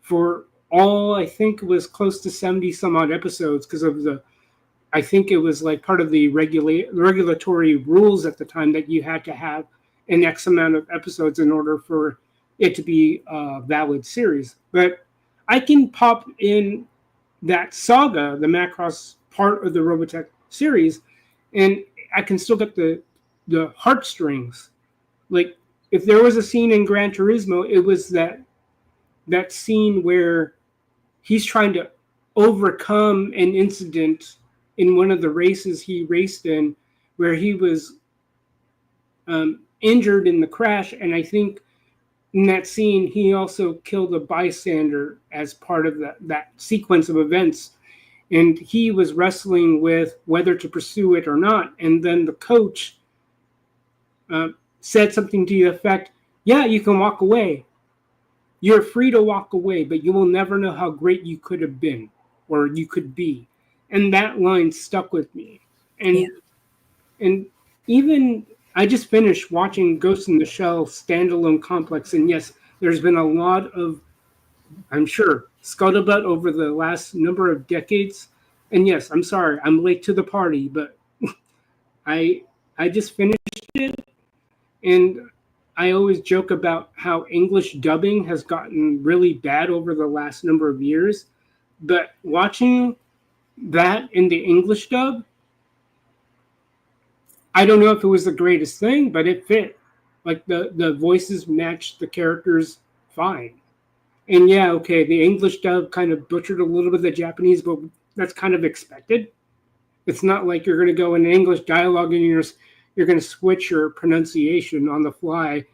for all, I think it was close to 70 some odd episodes, because of I think it was like part of the regulatory rules at the time that you had to have an X amount of episodes in order for it to be a valid series. But I can pop in that saga, the Macross part of the Robotech series, and I can still get the heartstrings. Like if there was a scene in Gran Turismo, it was that scene where he's trying to overcome an incident in one of the races he raced in, where he was injured in the crash, and I think in that scene he also killed a bystander as part of that sequence of events, and he was wrestling with whether to pursue it or not, and then the coach said something to the effect, "Yeah, you can walk away. You're free to walk away, but you will never know how great you could have been or you could be." And that line stuck with me. And even I just finished watching Ghost in the Shell standalone complex, and yes, there's been a lot of, I'm sure, scuttlebutt over the last number of decades. And yes, I'm sorry, I'm late to the party, but I just finished it, and I always joke about how English dubbing has gotten really bad over the last number of years. But watching that in the English dub, I don't know if it was the greatest thing, but it fit. Like the voices matched the characters fine. And yeah, okay, the English dub kind of butchered a little bit of the Japanese, but that's kind of expected. It's not like you're going to go in English dialogue and you're going to switch your pronunciation on the fly.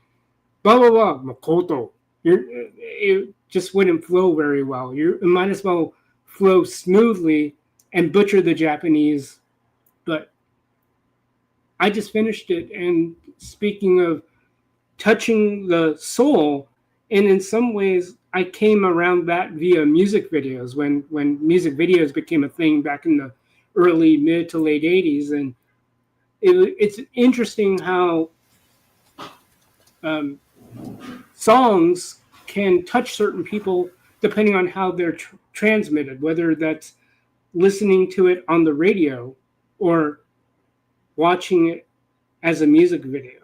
Blah, blah, blah, Makoto. It just wouldn't flow very well. It might as well flow smoothly and butcher the Japanese. But I just finished it, and speaking of touching the soul, and in some ways I came around that via music videos, when music videos became a thing back in the early mid to late 80s. And it's interesting how songs can touch certain people depending on how they're transmitted, whether that's listening to it on the radio or watching it as a music video.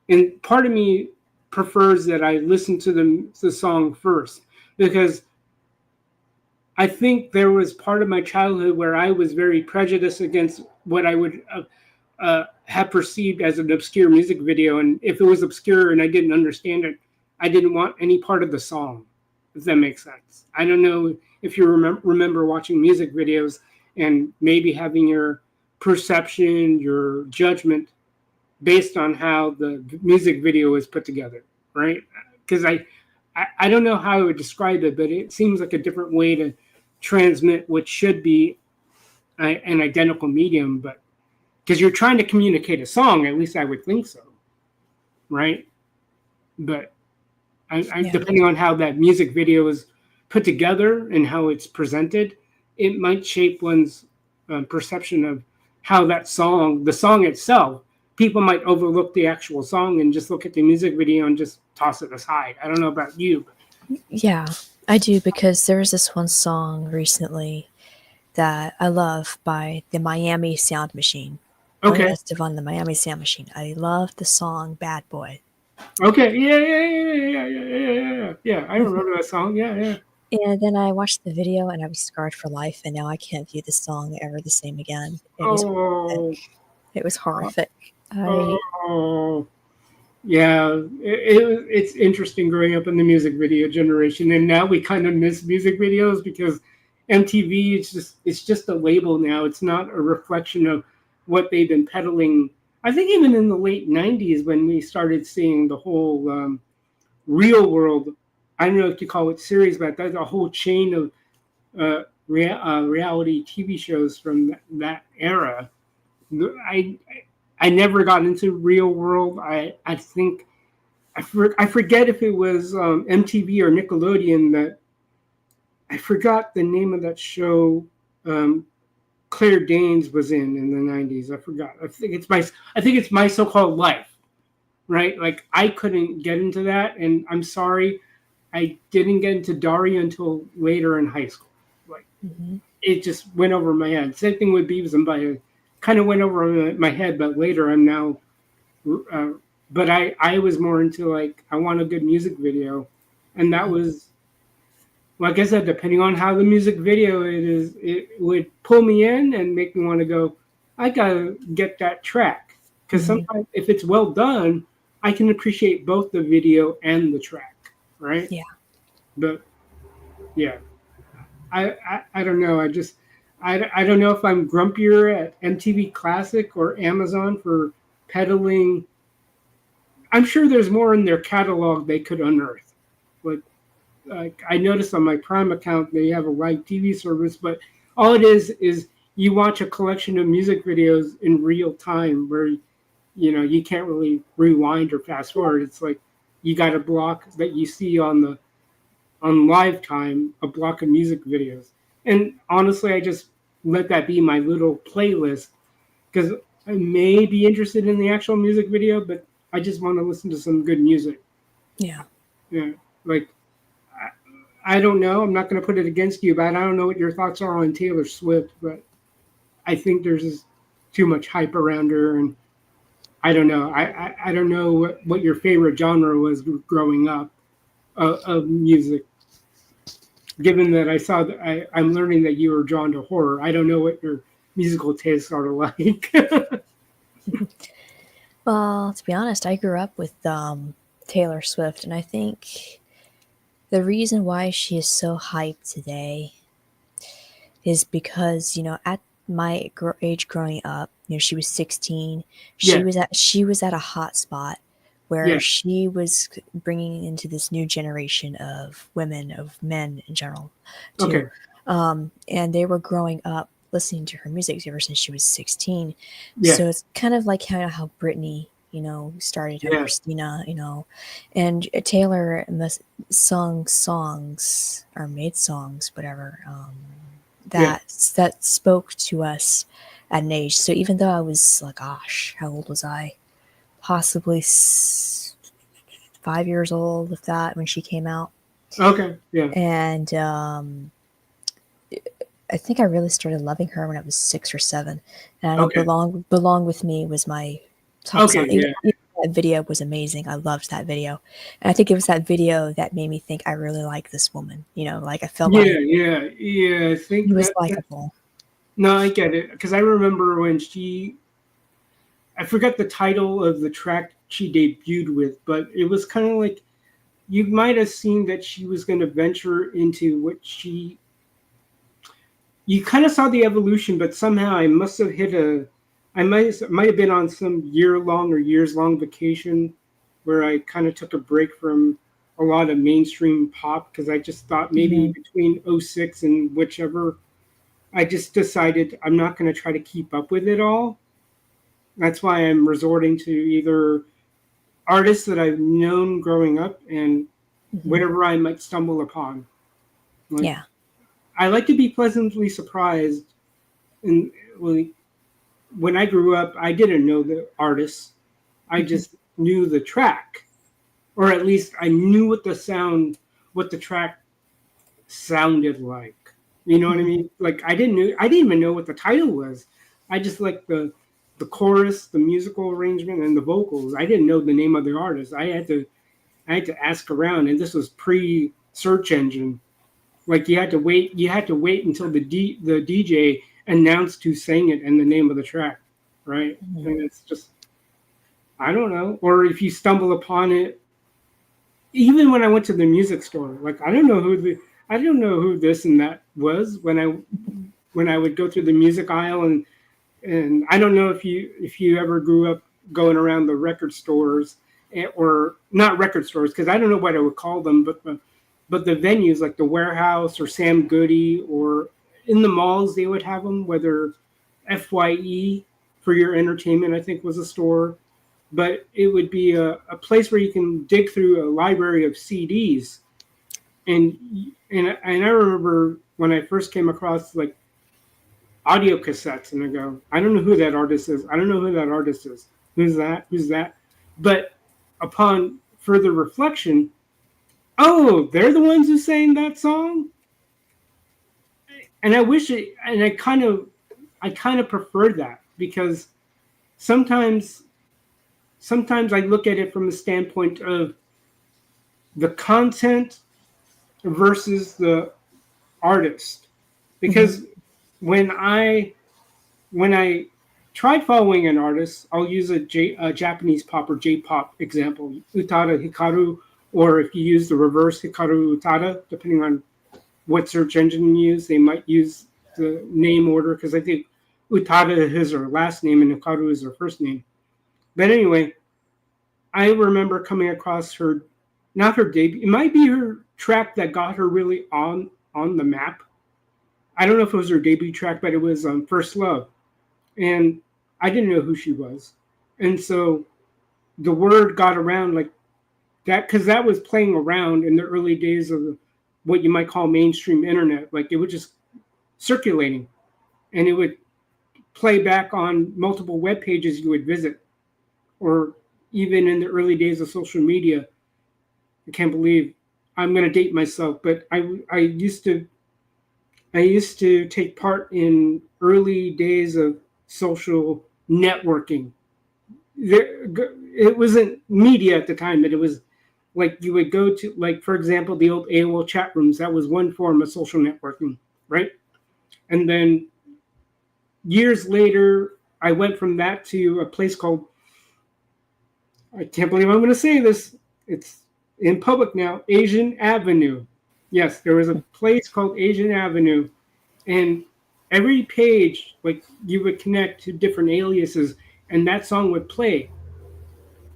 And part of me prefers that I listen to the song first, because I think there was part of my childhood where I was very prejudiced against what I would have perceived as an obscure music video. And if it was obscure and I didn't understand it, I didn't want any part of the song, if that makes sense. I don't know if you remember watching music videos and maybe having your perception, your judgment based on how the music video is put together, right? Because I don't know how I would describe it, but it seems like a different way to transmit what should be an identical medium, but because you're trying to communicate a song, at least I would think so, right? But depending on how that music video is put together and how it's presented, it might shape one's perception of how that song, the song itself, people might overlook the actual song and just look at the music video and just toss it aside. I don't know about you. Yeah, I do, because there was this one song recently that I love by the Miami Sound Machine. Okay. Estevan, the Miami Sound Machine. I love the song Bad Boy. Okay. Yeah. I remember that song. Yeah. And then I watched the video and I was scarred for life, and now I can't view the song ever the same again. It was horrific. Yeah. It's interesting growing up in the music video generation, and now we kind of miss music videos because MTV, it's just a label now. It's not a reflection of what they've been peddling. I think even in the late 90s when we started seeing the whole Real World, I don't know if you call it series, but there's a whole chain of reality TV shows from that era. I never got into Real World. I think I forget if it was MTV or Nickelodeon that I forgot the name of that show. Claire Danes was in the 90s. I forgot. I think it's My So-Called Life, right? Like I couldn't get into that, and I'm sorry, I didn't get into Daria until later in high school. Like It just went over my head. Same thing with Beavis and Butthead. Kind of went over my head, but later I'm now. But I was more into like I want a good music video, and that was. Like I said, depending on how the music video it would pull me in and make me want to go, I gotta get that track. Because sometimes if it's well done, I can appreciate both the video and the track, right? Yeah. But yeah, I don't know. I don't know if I'm grumpier at MTV Classic or Amazon for peddling. I'm sure there's more in their catalog they could unearth. Like I noticed on my Prime account, they have a live TV service, but all it is you watch a collection of music videos in real time where, you can't really rewind or fast forward. It's like you got a block that you see on live time, a block of music videos. And honestly, I just let that be my little playlist because I may be interested in the actual music video, but I just want to listen to some good music. Yeah. Yeah. Like, I don't know. I'm not going to put it against you, but I don't know what your thoughts are on Taylor Swift, but I think there's just too much hype around her. And I don't know. I don't know what your favorite genre was growing up of music. Given that I saw that I'm learning that you were drawn to horror. I don't know what your musical tastes are like. Well, to be honest, I grew up with Taylor Swift, and I think the reason why she is so hyped today is because, at my age growing up, she was 16. She was at a hot spot where she was bringing into this new generation of women, of men in general, too. Okay. And they were growing up listening to her music ever since she was 16. Yeah. So it's kind of like how Britney, started, how Christina, and Taylor sung songs or made songs, whatever, that spoke to us at an age. So even though I was like, gosh, how old was I? Possibly 5 5 years old, if that, when she came out. Okay, yeah. And I think I really started loving her when I was 6 or 7. And I know Okay. Belong With Me was my top Okay, song. yeah. That video was amazing. I loved that video. And I think it was that video that made me think I really like this woman. Like I felt like Yeah. I think she was that. likable. No, I get it because I remember when I forgot the title of the track she debuted with, but it was kind of like you might have seen that she was going to venture into what you kind of saw the evolution, but somehow I must have I might have been on some years-long vacation where I kind of took a break from a lot of mainstream pop because I just thought maybe Hmm. between '06 and whichever, I just decided I'm not going to try to keep up with it all. That's why I'm resorting to either artists that I've known growing up and Hmm. whatever I might stumble upon. Like Yeah. I like to be pleasantly surprised. And like, when I grew up, I didn't know the artists. I Hmm. just knew the track, or at least I knew what the track sounded like. You know what I Hmm. mean? Like I didn't even know what the title was. I just liked the chorus, the musical arrangement, and the vocals. I didn't know the name of the artist. I had to ask around, and this was pre search engine. Like you had to wait until the DJ announced who sang it and the name of the track, right? Hmm. And it's just I don't know. Or if you stumble upon it, even when I went to the music store, like I don't know who this and that was when I would go through the music aisle and I don't know if you ever grew up going around the record stores or not record stores because I don't know what I would call them, but the venues like the Warehouse or Sam Goody or in the malls they would have them. Whether FYE for your entertainment, I think was a store, but it would be a place where you can dig through a library of CDs. And I remember when I first came across like audio cassettes and I go, I don't know who that artist is. I don't know who that artist is. Who's that? Who's that? But upon further reflection, oh, they're the ones who sang that song? And I wish it and I kind of prefer that because sometimes sometimes I look at it from the standpoint of the content versus the artist. Hmm. Because when when I tried following an artist, I'll use a Japanese pop or J-pop example, Utada Hikaru, or if you use the reverse Hikaru Utada, depending on what search engine you use, they might use the name order because I think Utada is her last name and Hikaru is her first name. But anyway, I remember coming across her, not her debut, it might be her track that got her really on the map. I don't know if it was her debut track, but it was First Love. And I didn't know who she was. And so the word got around like that because that was playing around in the early days of what you might call mainstream internet. Like it was just circulating and it would play back on multiple web pages you would visit or even in the early days of social media. I can't believe I'm going to date myself, but I used to take part in early days of social networking. It wasn't media at the time, but it was like you would go to, like, for example, the old AOL chat rooms. That was one form of social networking, right? And then years later, I went from that to a place called, I can't believe I'm going to say this, it's in public now, Asian Avenue. Yes, there was a place called Asian Avenue and every page like you would connect to different aliases and that song would play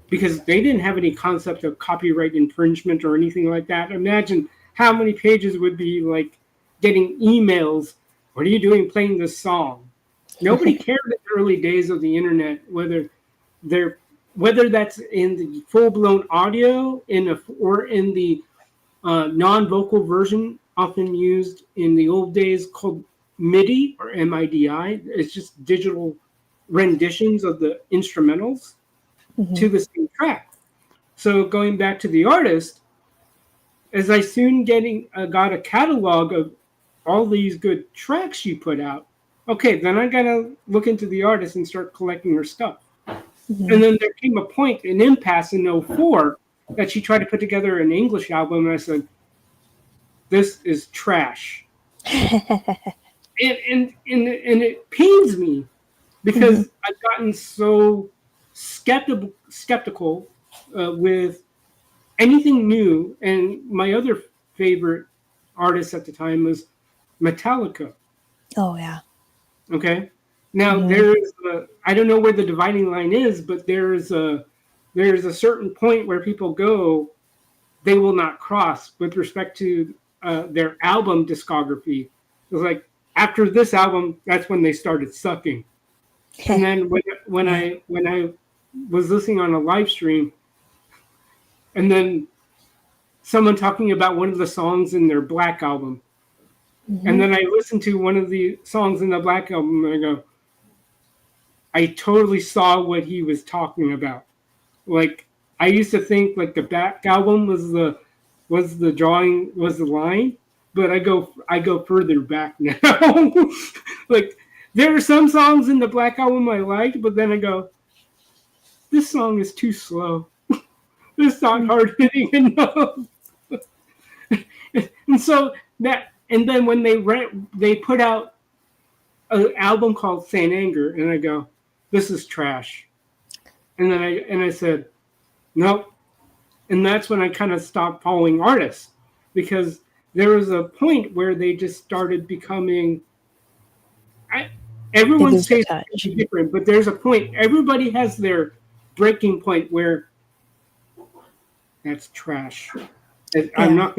because they didn't have any concept of copyright infringement or anything like that. Imagine how many pages would be like getting emails, what are you doing playing this song? Nobody cared in the early days of the internet they're whether that's in the full-blown audio or in the non-vocal version often used in the old days called MIDI or MIDI. It's just digital renditions of the instrumentals Hmm. to the same track. So going back to the artist, as I soon got a catalog of all these good tracks she put out, okay, then I gotta look into the artist and start collecting her stuff. Mhm. And then there came a point, an impasse in '04, that she tried to put together an English album, and I said, this is trash. And it pains me because I've gotten so skeptical with anything new. And my other favorite artist at the time was Metallica. Oh yeah. Okay. Now I don't know where the dividing line is, but there's a certain point where people go, they will not cross with respect to their album discography. It was like after this album, that's when they started sucking. And then when I was listening on a live stream, and then someone talking about one of the songs in their Black album, and then I listened to one of the songs in the Black album, and I go, I totally saw what he was talking about. Like I used to think like the Black album was the line, but I go further back now. Like there are some songs in the Black album I liked, but then I go, this song is too slow. It's not hard hitting enough. And so and then when they put out an album called Saint Anger, and I go, this is trash. And then I said, nope. And that's when I kind of stopped following artists, because there was a point where they just started becoming. Everyone's taste is different, but there's a point. Everybody has their breaking point where that's trash. I'm not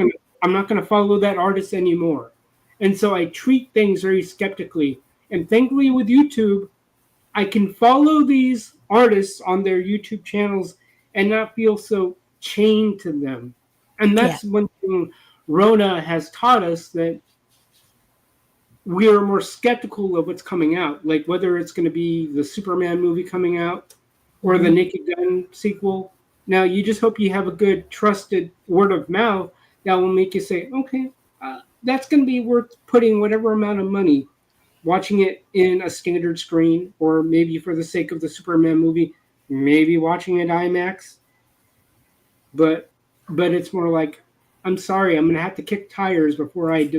gonna follow that artist anymore. And so I treat things very skeptically. And thankfully with YouTube, I can follow these artists on their YouTube channels and not feel so chained to them. And that's one thing Rona has taught us, that we are more skeptical of what's coming out, like whether it's going to be the Superman movie coming out or the Naked Gun sequel. Now, you just hope you have a good, trusted word of mouth that will make you say, okay, that's going to be worth putting whatever amount of money, watching it in a standard screen, or maybe for the sake of the Superman movie, maybe watching it IMAX. But it's more like, I'm sorry, I'm going to have to kick tires before I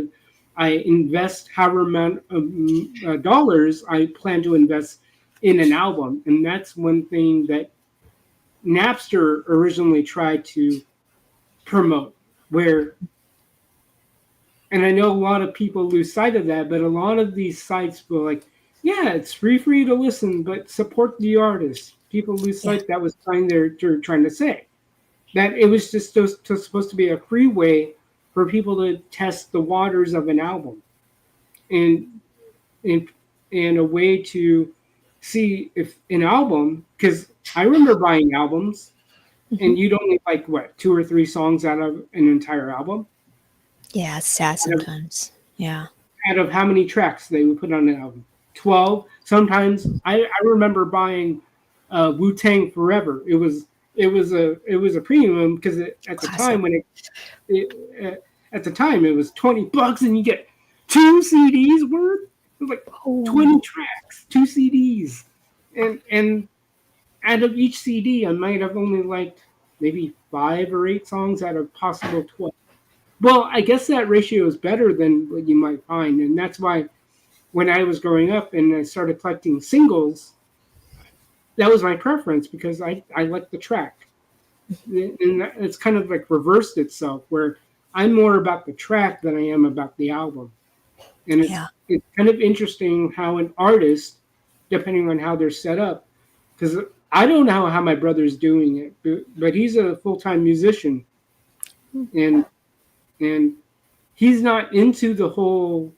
invest however amount of dollars I plan to invest in an album. And that's one thing that Napster originally tried to promote, and I know a lot of people lose sight of that, but a lot of these sites will like, yeah, it's free for you to listen, but support the artist. People lose sight that was trying to say. That it was just supposed to be a free way for people to test the waters of an album, and a way to see if an album, because I remember buying albums, and you'd only like 2 or 3 songs out of an entire album. Yeah, it's sad sometimes. Out of how many tracks they would put on an album? 12. Sometimes I remember buying Wu-Tang Forever. It was a premium because at the time when at the time it was $20 and you get 2 CDs worth. It was like 20 tracks, 2 CDs, and out of each CD I might have only liked maybe 5 or 8 songs out of possible 12. Well, I guess that ratio is better than what you might find, and that's why when I was growing up and I started collecting singles, that was my preference, because I liked the track. And it's kind of like reversed itself, where I'm more about the track than I am about the album. And it's kind of interesting how an artist, depending on how they're set up, because I don't know how my brother's doing it, but he's a full-time musician, and he's not into the whole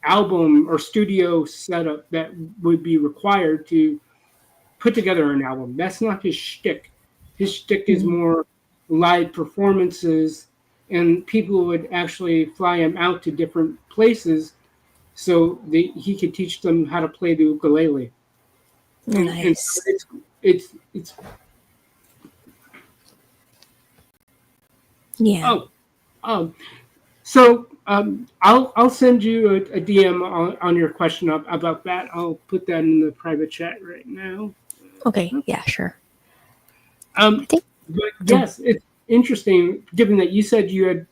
album or studio setup that would be required to put together an album. That's not his shtick. His shtick is more live performances, and people would actually fly him out to different places so he could teach them how to play the ukulele. Nice. And it's Yeah. Oh, um, I'll send you a DM on your question about that. I'll put that in the private chat right now. Okay. Yeah. Sure. I Um, think but the. yes, it's interesting given that you said you had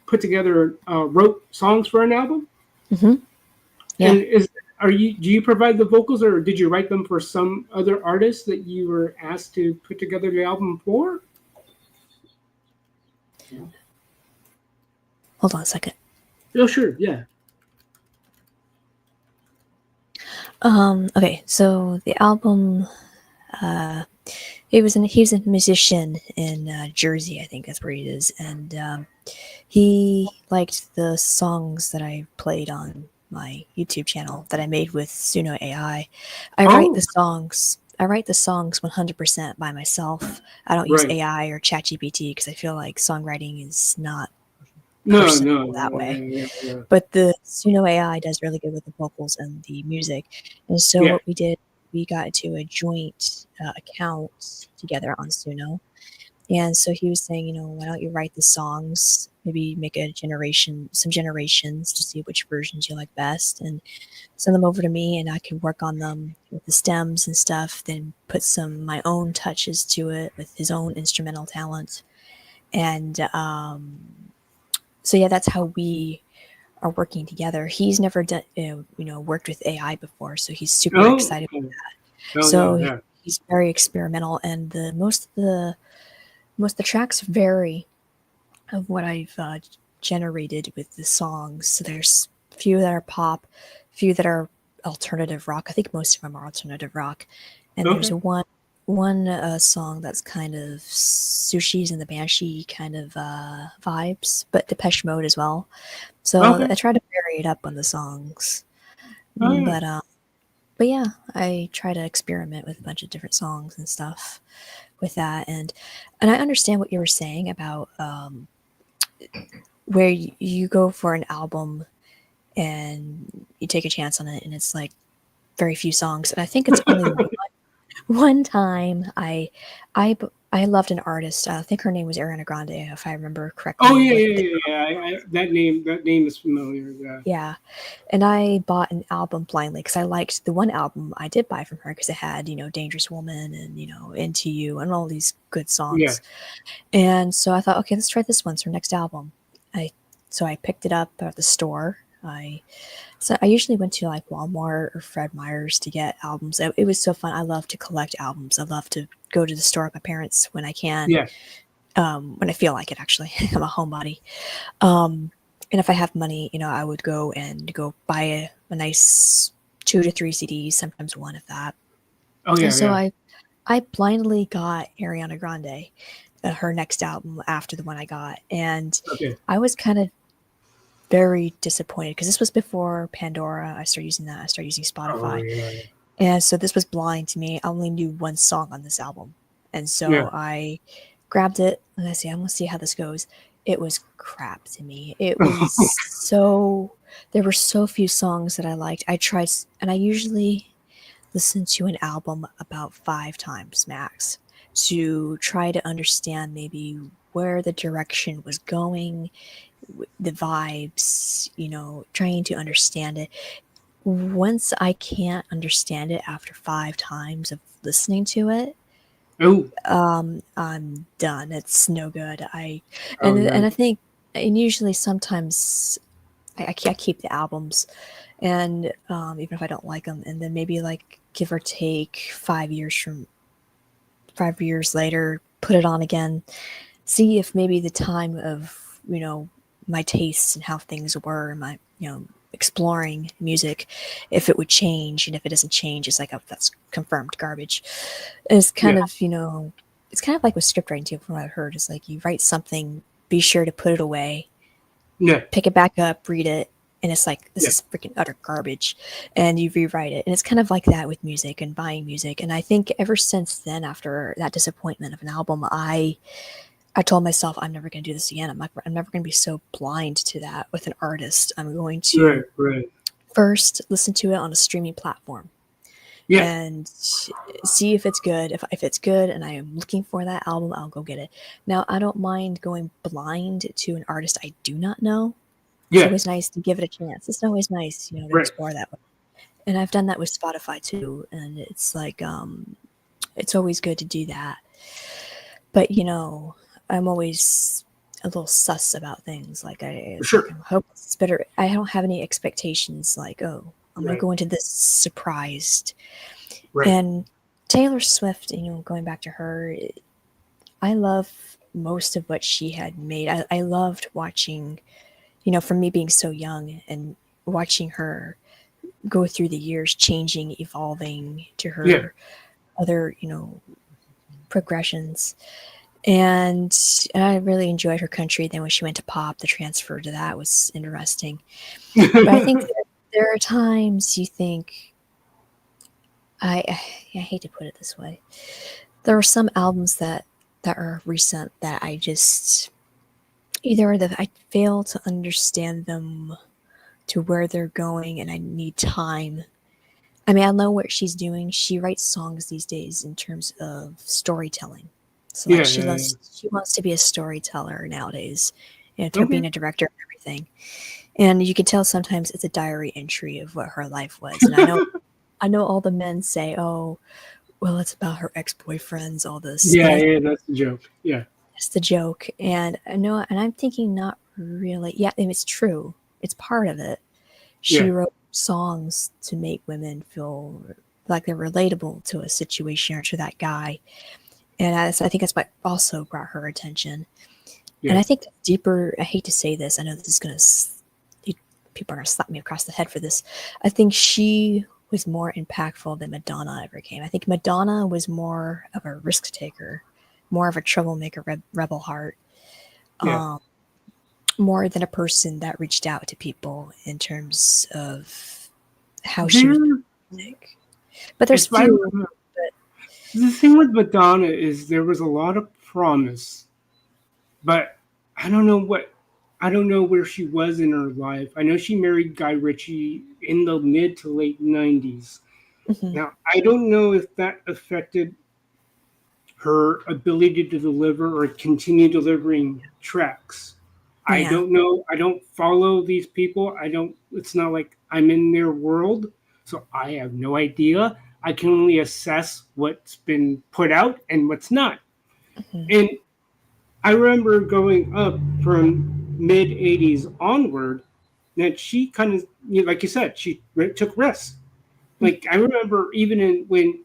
put together wrote songs for an album. Mhm. Yeah. And is are you do you provide the vocals or did you write them for some other artist that you were asked to put together the album for? Hold on a second. Oh, sure, yeah. Okay. So the album. Uh, he's a musician in Jersey, I think that's where he is, and he liked the songs that I played on my YouTube channel that I made with Suno AI. Oh, I write the songs 100% by myself. I don't use right. AI or ChatGPT because I feel like songwriting is not No, personal no, that no, way. yeah, yeah, But the Suno AI does really good with the vocals and the music. And so yeah. what we did, we got into a joint account together on Suno. And so he was saying, why don't you write the songs, maybe make some generations to see which versions you like best and send them over to me and I could work on them with the stems and stuff, then put some my own touches to it with his own instrumental talent. And so yeah, that's how we are working together. He's never done, worked with AI before, so he's super Oh, excited. okay. Oh, yeah, So yeah. he's very experimental, and the most of the tracks vary of what I've generated with the songs. So there's a few that are pop, a few that are alternative rock. I think most of them are alternative rock, and there's Okay, one song that's kind of Sushi's and the Banshee kind of vibes, but Depeche Mode as well. So okay. I try to vary it up on the songs, Oh, yeah. but but yeah, I try to experiment with a bunch of different songs and stuff with that, and I understand what you were saying about where you go for an album and you take a chance on it, and it's like very few songs. And I think it's only one time I loved an artist. I think her name was Ariana Grande, if I remember Oh, correctly. yeah, With yeah, yeah, yeah. That name is familiar. Yeah. yeah, and I bought an album blindly because I liked the one album I did buy from her because it had Dangerous Woman and Into You and all these good Yeah. songs. And so I thought, okay, let's try this one. It's her next album. I so I picked it up at the store. I usually went to like Walmart or Fred Meyer's to get albums. It was so fun. I love to collect albums. I love to go to the store with my parents when I can, Yeah. when I feel like it. Actually, I'm a homebody. And if I have money, I would go buy a nice 2 to 3 CDs, sometimes one of that. Oh, And yeah, so yeah. I blindly got Ariana Grande, her next album after the one I got, and Okay. I was kind of very disappointed because this was before Pandora. I started using that. I started using Oh, Spotify, yeah. and so this was blind to me. I only knew one song on this album, and Yeah. so I grabbed it and I'm gonna see how this goes. It was crap to me. It was so there were so few songs that I liked. I tried, and I usually listen to an album about 5 times max to try to understand maybe where the direction was going, the vibes, trying to understand it. Once I can't understand it after 5 times of listening to it, Oh, I'm done. It's no good. oh, And yeah. I think, and usually sometimes I keep the albums, and even if I don't like them, and then maybe like give or take 5 years later, put it on again, see if maybe the time of my tastes and how things were, my exploring music, if it would change, and if it doesn't change, it's like, oh, that's confirmed garbage. And it's kind Yeah. of it's kind of like with script writing too. From what I've heard, is like you write something, be sure to put it away, Yeah. pick it back up, read it, and it's like, this Yeah. is freaking utter garbage, and you rewrite it. And it's kind of like that with music and buying music. And I think ever since then, after that disappointment of an album, I told myself I'm never going to do this again. I'm never going to be so blind to that with an artist. I'm going Right. to Right. first listen to it on a streaming platform, Yeah, and see if it's good. If it's good and I am looking for that album, I'll go get it. Now, I don't mind going blind to an artist I do not know. It's yeah, always nice to give it a chance. It's always nice, you know, to right. explore that way. And I've done that with Spotify too, and it's like it's always good to do that. But you know, I'm always a little sus about things. Like For it's like sure. I'm hoping it's better. I don't have any expectations. Like, oh, I'm gonna Right, go into this surprised. right. And Taylor Swift, you know, going back to her, I love most of what she had made. I loved watching, you know, from me being so young and watching her go through the years, changing, evolving to Yeah. her other, you know, progressions. And I really enjoyed her country. Then when she went to pop, the transfer to that was interesting. But I think that there are times you think, I hate to put it this way. There are some albums that are recent that I just either that I fail to understand them to where they're going, and I need time. I mean, I know what she's doing. She writes songs these days in terms of storytelling. So like Yeah, yeah, yeah. she wants to be a storyteller nowadays, you know, to Okay. being a director and everything. And you can tell sometimes it's a diary entry of what her life was. And I know all the men say, "Oh, well, it's about her ex-boyfriends, all this." And Yeah, I yeah, that's the joke. Yeah, That's the joke. And I know, and I'm thinking not really. Yeah, and it's true. It's part of it. She yeah, wrote songs to make women feel like they're relatable to a situation or to that guy. And I think that's what also brought her attention. And yeah. I think deeper, I hate to say this, I know this is going to, people are going to slap me across the head for this. I think she was more impactful than Madonna ever came. I think Madonna was more of a risk taker, more of a troublemaker, rebel heart, Yeah. um, more than a person that reached out to people in terms of how she was There, music. But there's if I few. remember, the thing with Madonna is there was a lot of promise, but I don't know what, I don't know where she was in her life. I know she married Guy Ritchie in the mid to late 90s. Mhm. Now, I don't know if that affected her ability to deliver or continue delivering tracks. I Yeah. don't know. I don't follow these people. I don't, it's not like I'm in their world. So I have no idea. I can only assess what's been put out and what's not. Mhm. And I remember growing up from mid 80s onward that she kind of, like you said, she took risks. Like I remember even when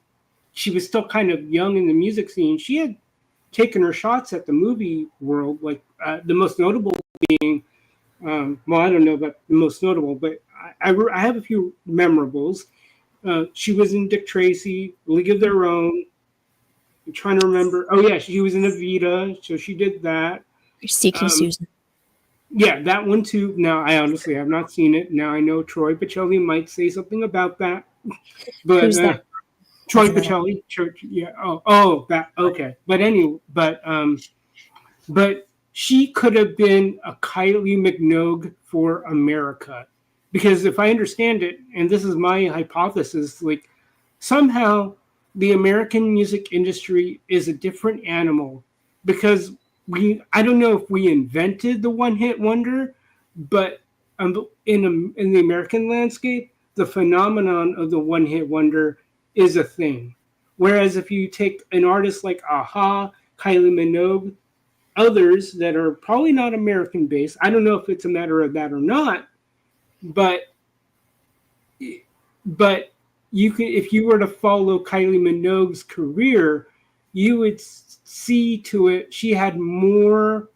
she was still kind of young in the music scene, she had taken her shots at the movie world. Like the most notable being, well, I don't know about the most notable, but I have a few memorables. She was in Dick Tracy, League of Their Own. I'm trying to remember. Oh yeah, she was in Evita, so she did that. Seeking Um, Susan. yeah, that one too. Now I honestly have not seen it. Now I know Troy Pacelli might say something about that, but Who's that? Troy That's another. Pacelli, church. Yeah. Oh, that. Okay. But anyway, but she could have been a Kylie Minogue for America, because if I understand it, and this is my hypothesis, like somehow the American music industry is a different animal because I don't know if we invented the one hit wonder, but in the American landscape, the phenomenon of the one hit wonder is a thing. Whereas if you take an artist like Aha, Kylie Minogue, others that are probably not American based, I don't know if it's a matter of that or not, but but you could, if you were to follow Kylie Minogue's career, you would see to it she had more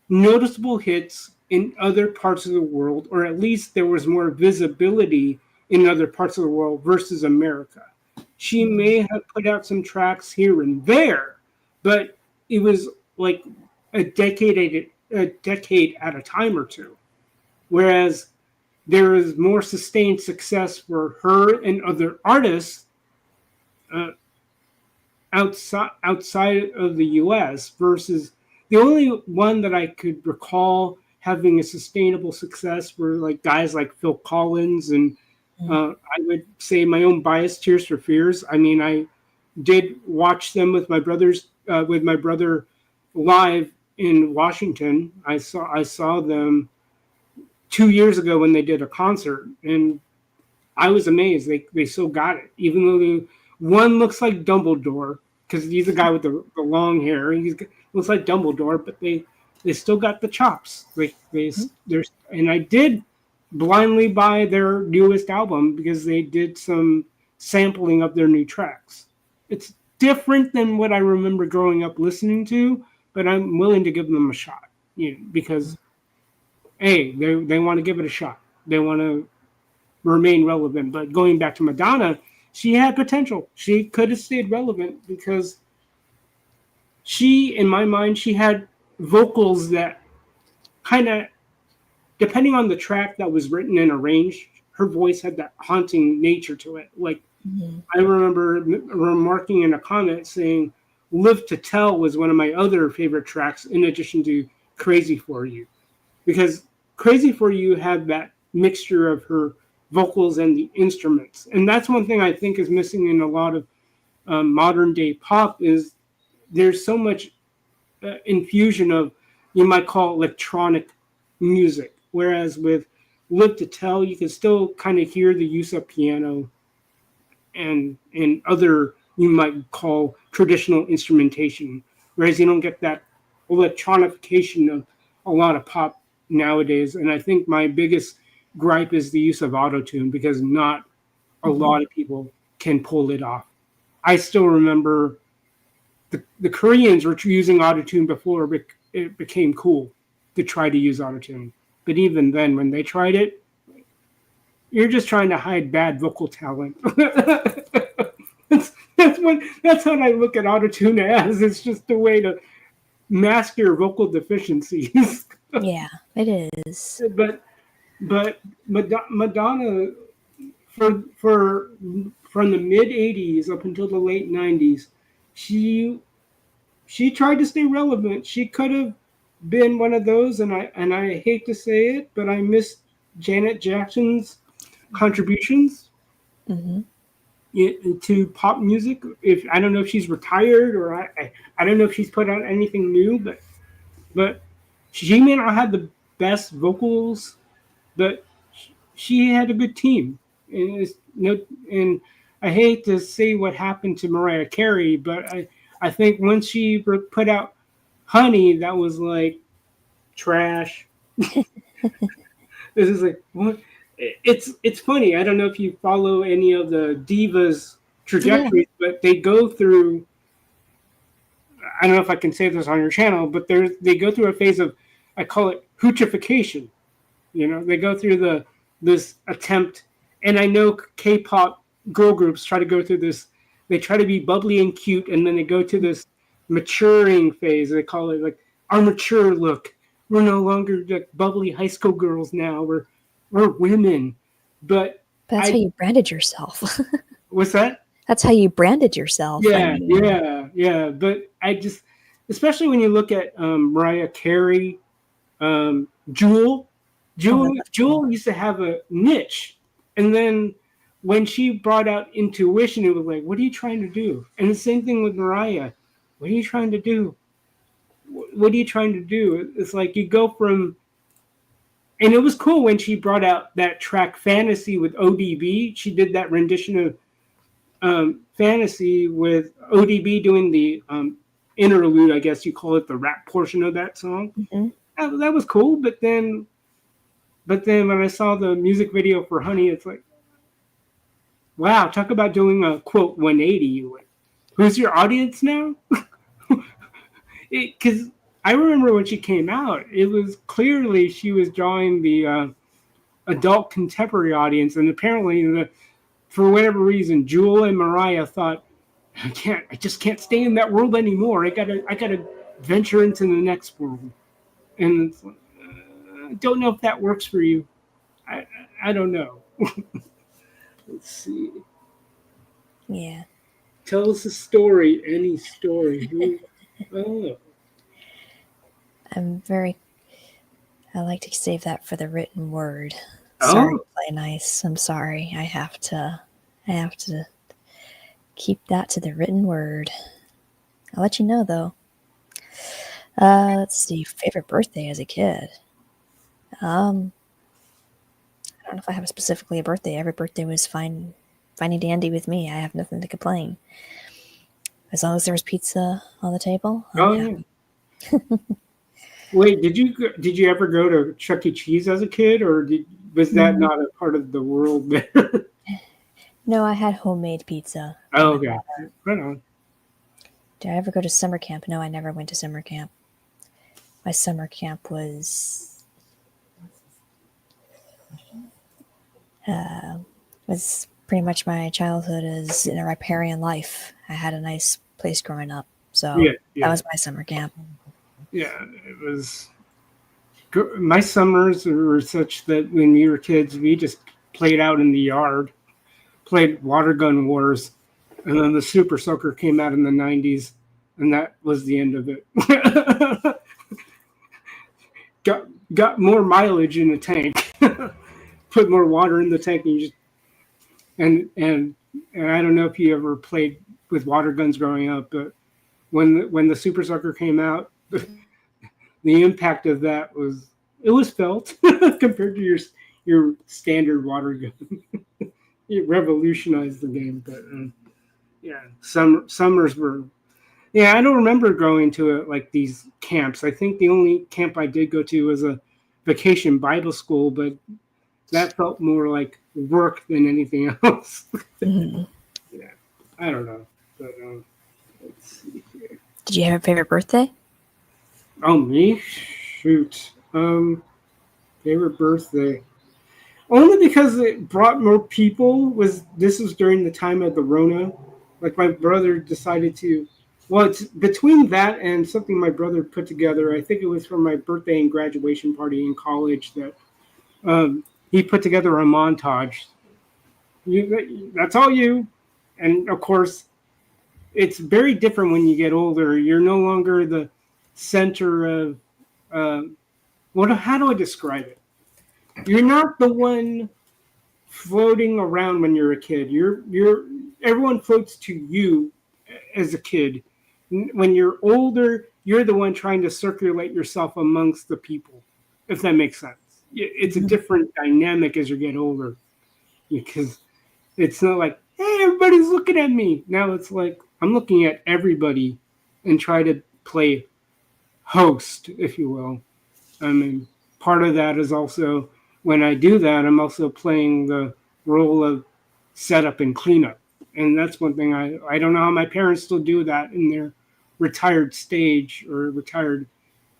noticeable hits in other parts of the world, or at least there was more visibility in other parts of the world versus America. She Mhm. may have put out some tracks here and there, but it was like a decade at a time or two. Whereas there is more sustained success for her and other artists uh, outside of the U.S. versus the only one that I could recall having a sustainable success were like guys like Phil Collins and I would say my own bias, Tears for Fears. I mean, I did watch them with my brother live in Washington. I saw them 2 years ago when they did a concert, and I was amazed. They still got it, even though one looks like Dumbledore because he's the guy with the long hair. Looks like Dumbledore, but they still got the chops. There's and I did blindly buy their newest album because they did some sampling of their new tracks. It's different than what I remember growing up listening to, but I'm willing to give them a shot. Because hey, they want to give it a shot. They want to remain relevant. But going back to Madonna, she had potential. She could have stayed relevant because in my mind, she had vocals that kind of, depending on the track that was written and arranged, her voice had that haunting nature to it. Like, I remember remarking in a comment saying, Live to Tell was one of my other favorite tracks in addition to Crazy for You. Because Crazy for You had that mixture of her vocals and the instruments. And that's one thing I think is missing in a lot of modern day pop is there's so much infusion of, you might call electronic music. Whereas with Live to Tell, you can still kind of hear the use of piano and other, you might call traditional instrumentation. Whereas you don't get that electronification of a lot of pop nowadays. And I think my biggest gripe is the use of autotune because not a lot of people can pull it off. I still remember the Koreans were using autotune before it became cool to try to use autotune. But even then, when they tried it, you're just trying to hide bad vocal talent. that's what I look at autotune as. It's just a way to mask your vocal deficiencies. Yeah, it is. But Madonna, for from the mid '80s up until the late '90s, she tried to stay relevant. She could have been one of those, and I hate to say it, but I miss Janet Jackson's contributions to pop music. If I don't know if she's retired or I don't know if she's put out anything new, but she may not have the best vocals, but she had a good team. And I hate to say what happened to Mariah Carey, but I think once she put out Honey, that was like trash. This is like, what? It's funny. I don't know if you follow any of the divas trajectories, but they go through. I don't know if I can say this on your channel, but they go through a phase of, I call it hoochification. They go through this attempt, and I know K-pop girl groups try to go through this. They try to be bubbly and cute, and then they go to this maturing phase. They call it like our mature look. We're no longer like bubbly high school girls now. We're women. But that's how you branded yourself. What's that? That's how you branded yourself. Yeah. But I just, especially when you look at Mariah Carey, Jewel used to have a niche, and then when she brought out Intuition, it was like, what are you trying to do? And the same thing with Mariah. What are you trying to do? What are you trying to do? It's like you go from, and it was cool when she brought out that track Fantasy with ODB. She did that rendition of Fantasy with ODB doing the interlude, I guess you call it, the rap portion of that song. That was cool, but then when I saw the music video for Honey, it's like, wow, talk about doing a quote 180. Who's your audience now? Because I remember when she came out, it was clearly she was drawing the adult contemporary audience, and apparently, for whatever reason, Jewel and Mariah thought, I just can't stay in that world anymore. I gotta venture into the next world, and it's like, I don't know if that works for you. I don't know. Let's see. Yeah. Tell us a story, any story. Oh. I like to save that for the written word. Sorry Oh, to play nice. I'm sorry. I have to keep that to the written word. I'll let you know though. Let's see. Favorite birthday as a kid. Um, I don't know if I have specifically a birthday. Every birthday was fine, fine and dandy with me. I have nothing to complain. As long as there was pizza on the table, I'm oh yeah. happy. Wait, did you ever go to Chuck E. Cheese as a kid, or was that Mm, not a part of the world there? No, I had homemade pizza by Oh, my okay, mom. right on. Did I ever go to summer camp? No, I never went to summer camp. My summer camp was pretty much my childhood as in a riparian life. I had a nice place growing up, so Yeah, that yeah, was my summer camp. yeah. It was. My summers were such that when we were kids, we just played out in the yard, played water gun wars, and then the Super Soaker came out in the '90s, and that was the end of it. got got more mileage in the tank, put more water in the tank, and you just and I don't know if you ever played with water guns growing up, but when the Super Sucker came out, the impact of that was it was felt compared to your standard water gun. It revolutionized the game, but yeah, summers were. Yeah, I don't remember going to like these camps. I think the only camp I did go to was a vacation Bible school, but that felt more like work than anything else. Mhm. Yeah, I don't know. But let's see here. Did you have a favorite birthday? Oh, me? Shoot. Favorite birthday. Only because it brought more people. This was during the time of the Rona. Like my brother decided to. Well, it's between that and something my brother put together. I think it was for my birthday and graduation party in college that he put together a montage. That's all you. And of course, it's very different when you get older. You're no longer the center of what. How do I describe it? You're not the one floating around when you're a kid. You're everyone floats to you as a kid. When you're older, you're the one trying to circulate yourself amongst the people. If that makes sense, it's a Mhm. different dynamic as you get older because it's not like, hey, everybody's looking at me. Now it's like I'm looking at everybody and try to play host, if you will. I mean, part of that is also when I do that, I'm also playing the role of setup and cleanup. And that's one thing I don't know how my parents still do that in their retired stage or retired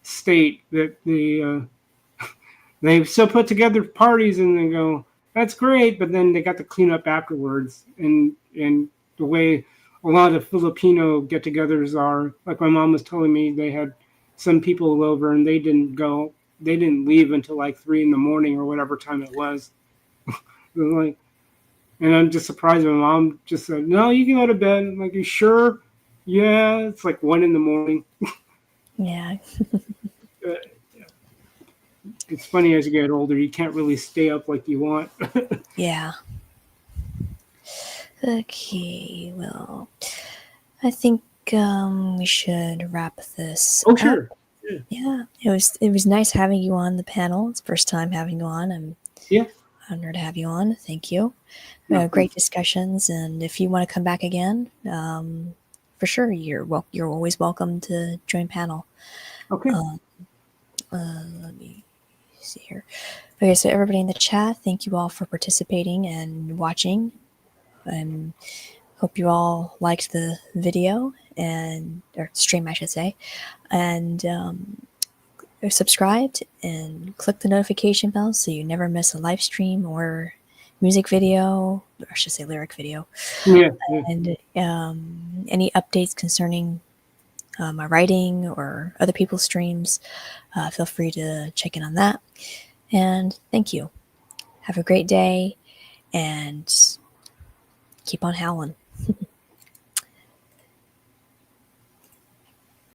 state that they still put together parties and they go, that's great, but then they got to clean up afterwards. And the way a lot of Filipino get-togethers are, like my mom was telling me, they had some people over and they didn't leave until like 3 in the morning or whatever time it was. Like, and I'm just surprised my mom just said, "No, you can go to bed." I'm like, "You sure?" Yeah, it's like 1 in the morning. Yeah. Uh, it's funny as you get older, you can't really stay up like you want. Yeah. Okay, well, I think we should wrap this Oh, up. sure. Yeah. Yeah, it was nice having you on the panel. It's the first time having you on. I'm Yeah. honored to have you on. Thank you. No. Great discussions, and if you want to come back again, for sure, you're always welcome to join panel. Okay. Um, let me see here. Okay, so everybody in the chat, thank you all for participating and watching. And hope you all liked the video or stream, I should say, and subscribed and click the notification bell so you never miss a live stream or music video, or I should say lyric video, Yeah. Yeah. and any updates concerning my writing or other people's streams. Feel free to check in on that. And thank you. Have a great day and keep on howling.